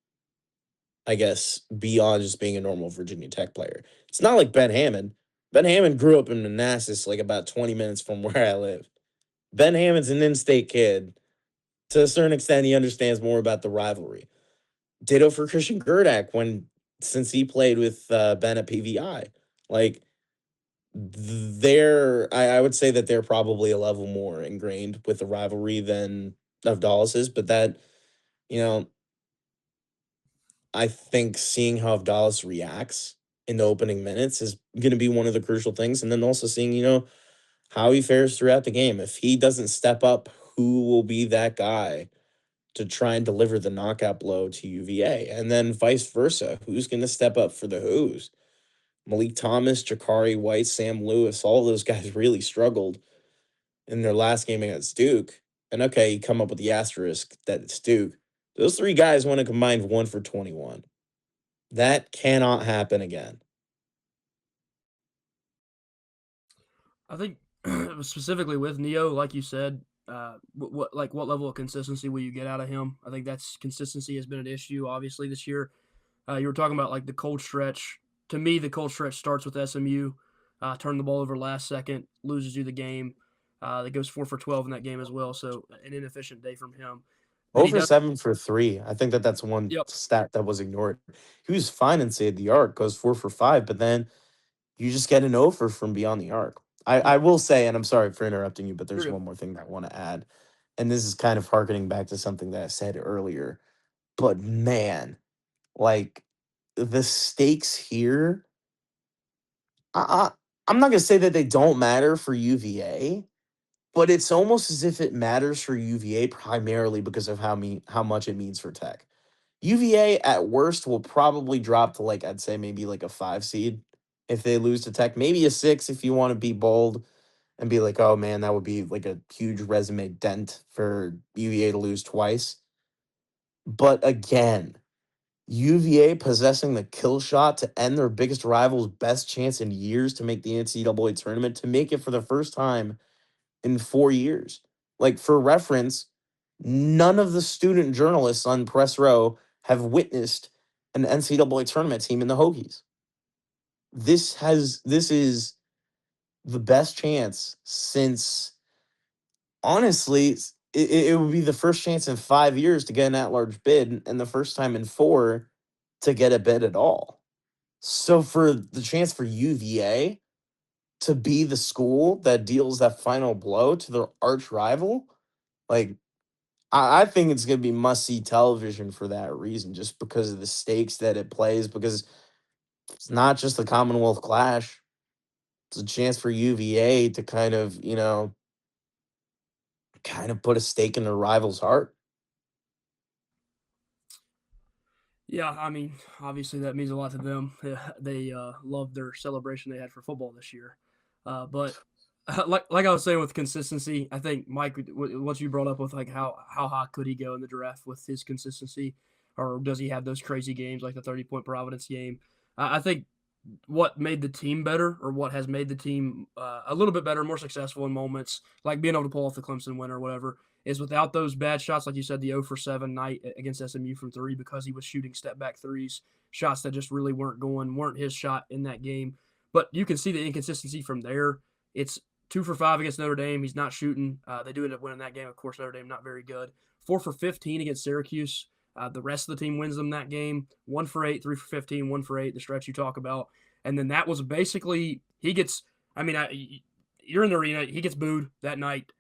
I guess, beyond just being a normal Virginia Tech player. It's not like Ben Hammond. Ben Hammond grew up in Manassas, like about 20 minutes from where I live. Ben Hammond's an in-state kid. To a certain extent, he understands more about the rivalry. Ditto for Christian Gerdak since he played with Ben at PVI. Like I would say that they're probably a level more ingrained with the rivalry than of Dallas is, but that, you know, I think seeing how Dallas reacts in the opening minutes is going to be one of the crucial things. And then also seeing, how he fares throughout the game. If he doesn't step up, who will be that guy to try and deliver the knockout blow to UVA? And then vice versa. Who's going to step up for the Who's? Malik Thomas, Jakari White, Sam Lewis, all those guys really struggled in their last game against Duke. And okay, you come up with the asterisk that it's Duke. Those three guys went a combined 1 for 21. That cannot happen again. I think specifically with Neo, like you said, what level of consistency will you get out of him? I think that's consistency has been an issue obviously this year. You were talking about like the cold stretch. To me, the cold stretch starts with SMU. Turn the ball over last second, loses you the game. That goes 4 for 12 in that game as well. So an inefficient day from him. Then he Over does. 7 for 3. I think that that's one Yep. stat that was ignored. He was fine inside the arc, goes 4 for 5, but then you just get an over from beyond the arc. I Yep. will say, and I'm sorry for interrupting you, but You're there's good. one more thing that I want to add. And this is kind of harkening back to something that I said earlier. But man, like the stakes here, I, I I'm not gonna say that they don't matter for UVA, but it's almost as if it matters for UVA primarily because of how much it means for Tech. UVA at worst will probably drop to, like, I'd say maybe like a 5 seed if they lose to Tech, maybe a 6 if you want to be bold and be like, oh man, that would be like a huge resume dent for UVA to lose twice. But again, UVA possessing the kill shot to end their biggest rival's best chance in years to make the NCAA tournament, to make it for the first time in 4 years. Like, for reference, None of the student journalists on press row have witnessed an NCAA tournament team in the Hokies. This is the best chance since, honestly, it would be the first chance in 5 years to get an at-large bid, and the first time in four to get a bid at all. So for the chance for UVA to be the school that deals that final blow to their arch rival, like, I think it's going to be must-see television for that reason, just because of the stakes that it plays, because it's not just the Commonwealth Clash. It's a chance for UVA to kind of put a stake in their rival's heart. Yeah, I mean, obviously that means a lot to them. They loved their celebration they had for football this year. But like I was saying with consistency, I think Mike, what you brought up with like how high could he go in the draft with his consistency, or does he have those crazy games like the 30-point Providence game? I think what made the team better, or what has made the team a little bit better, more successful in moments, like being able to pull off the Clemson win or whatever, is without those bad shots, like you said, the 0 for 7 night against SMU from three, because he was shooting step back threes, shots that just really weren't his shot in that game. But you can see the inconsistency from there. It's 2 for 5 against Notre Dame. He's not shooting. They do end up winning that game. Of course, Notre Dame not very good. 4 for 15 against Syracuse. The rest of the team wins them that game. 1 for 8, 3 for 15, 1 for 8, the stretch you talk about. And then that was basically, he gets, I mean, you're in the arena, he gets booed that night.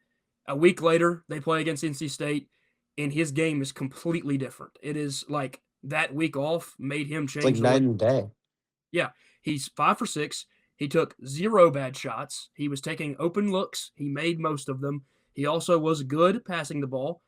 A week later, they play against NC State, and his game is completely different. It is like that week off made him It's like change the way. night and day. Yeah, he's 5 for 6. He took 0 bad shots. He was taking open looks. He made most of them. He also was good passing the ball.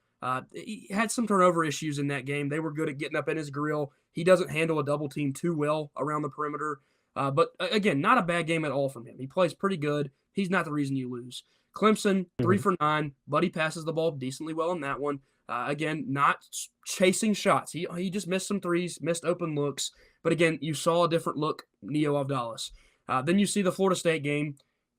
He had some turnover issues in that game. They were good at getting up in his grill. He doesn't handle a double team too well around the perimeter. But again, not a bad game at all from him. He plays pretty good. He's not the reason you lose. Clemson, 3 Mhm. for 9. Buddy passes the ball decently well in that one. Again, not chasing shots. He just missed some threes, missed open looks. But again, you saw a different look, Neo Avdalas. Then you see the Florida State game.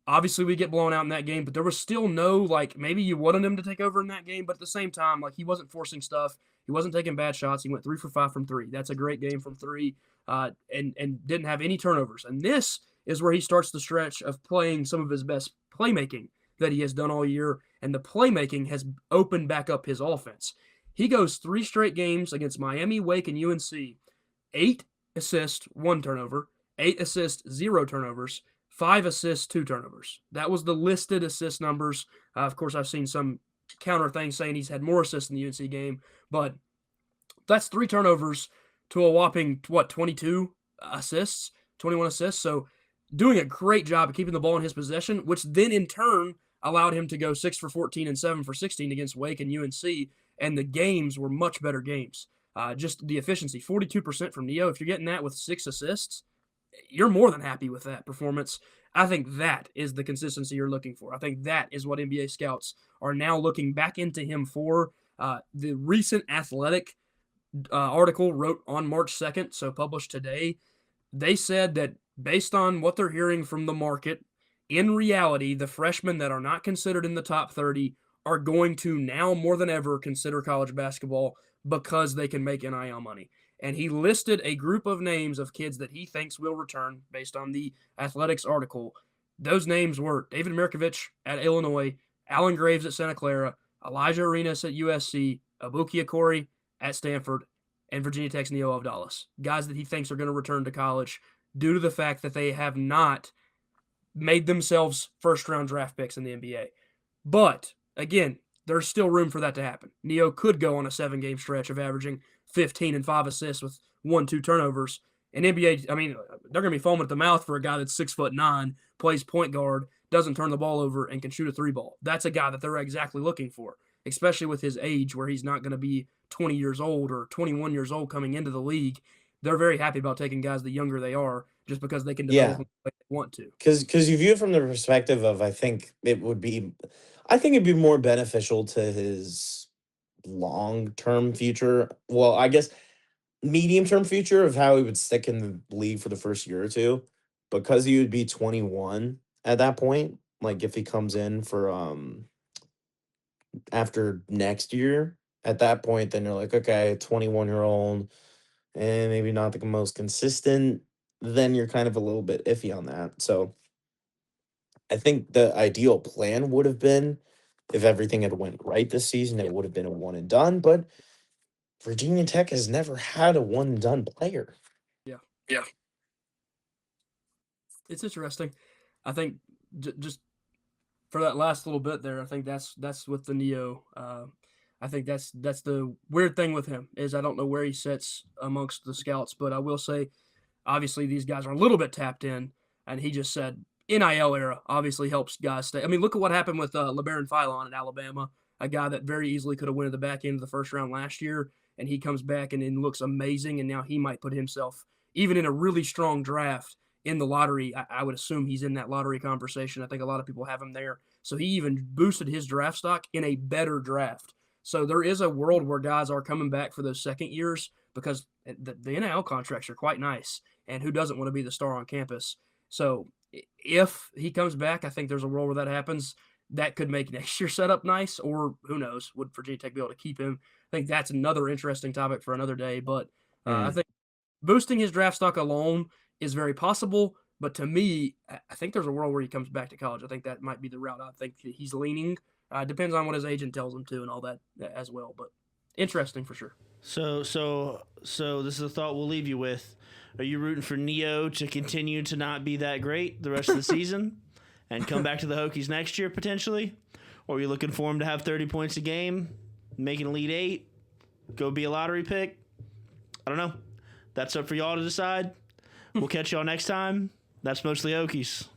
Obviously, we get blown out in that game, but there was still no, like, maybe you wanted him to take over in that game, but at the same time, like, he wasn't forcing stuff. He wasn't taking bad shots. He went 3 for 5 from three. That's a great game from three, and didn't have any turnovers. And this is where he starts the stretch of playing some of his best playmaking that he has done all year, and the playmaking has opened back up his offense. He goes 3 straight games against Miami, Wake, and UNC, 8 assists, 1 turnover, 8 assists, 0 turnovers, 5 assists, 2 turnovers. That was the listed assist numbers. Of course, I've seen some counter things saying he's had more assists in the UNC game, but that's 3 turnovers to a whopping, 22 assists, 21 assists. So doing a great job of keeping the ball in his possession, which then in turn allowed him to go 6 for 14 and 7 for 16 against Wake and UNC. And the games were much better games. Just the efficiency, 42% from Neo. If you're getting that with 6 assists, you're more than happy with that performance. I think that is the consistency you're looking for. I think that is what NBA scouts are now looking back into him for. The recent Athletic article wrote on March 2nd, so published today, they said that based on what they're hearing from the market, in reality, the freshmen that are not considered in the top 30 are going to now more than ever consider college basketball because they can make NIL money. And he listed a group of names of kids that he thinks will return based on the Athletics article. Those names were David Mirkovich at Illinois, Alan Graves at Santa Clara, Elijah Arenas at USC, Abuki Akori at Stanford, and Virginia Tech's Neo Avdalas. Guys that he thinks are going to return to college due to the fact that they have not made themselves first-round draft picks in the NBA. But, again, there's still room for that to happen. Neo could go on a 7-game stretch of averaging 15 and 5 assists with 1-2 turnovers. And NBA, I mean, they're going to be foaming at the mouth for a guy that's 6'9", plays point guard, doesn't turn the ball over, and can shoot a 3-ball. That's a guy that they're exactly looking for, especially with his age where he's not going to be 20 years old or 21 years old coming into the league. They're very happy about taking guys the younger they are just because they can develop Yeah, them the way they want to. because you view it from the perspective of, I think it'd be more beneficial to his long-term future. Well, I guess medium-term future of how he would stick in the league for the first year or two, because he would be 21 at that point. Like if he comes in for after next year, At that point, then you're like, okay, 21-year-old, and maybe not the most consistent. Then you're kind of a little bit iffy on that. So I think the ideal plan would have been if everything had went right this season, it Yep. would have been a one and done. But Virginia Tech has never had a one and done player. Yeah. Yeah. It's interesting. I think just for that last little bit there, I think that's with the Neo. I think that's the weird thing with him is I don't know where he sits amongst the scouts, but I will say obviously these guys are a little bit tapped in, and he just said NIL era obviously helps guys stay. I mean, look at what happened with LeBaron Philon at Alabama, a guy that very easily could have went at the back end of the first round last year, and he comes back and looks amazing, and now he might put himself even in a really strong draft in the lottery. I would assume he's in that lottery conversation. I think a lot of people have him there. So he even boosted his draft stock in a better draft. So there is a world where guys are coming back for those second years because the NIL contracts are quite nice. And who doesn't want to be the star on campus? So if he comes back, I think there's a world where that happens. That could make next year's setup nice, or who knows? Would Virginia Tech be able to keep him? I think that's another interesting topic for another day. But I think boosting his draft stock alone is very possible. But to me, I think there's a world where he comes back to college. I think that might be the route I think he's leaning. Depends on what his agent tells him to and all that as well. But interesting for sure. So this is a thought we'll leave you with. Are you rooting for Neo to continue to not be that great the rest of the season and come back to the Hokies next year potentially? Or are you looking for him to have 30 points a game, make an Elite Eight, go be a lottery pick? I don't know. That's up for y'all to decide. We'll catch y'all next time. That's Mostly Hokies.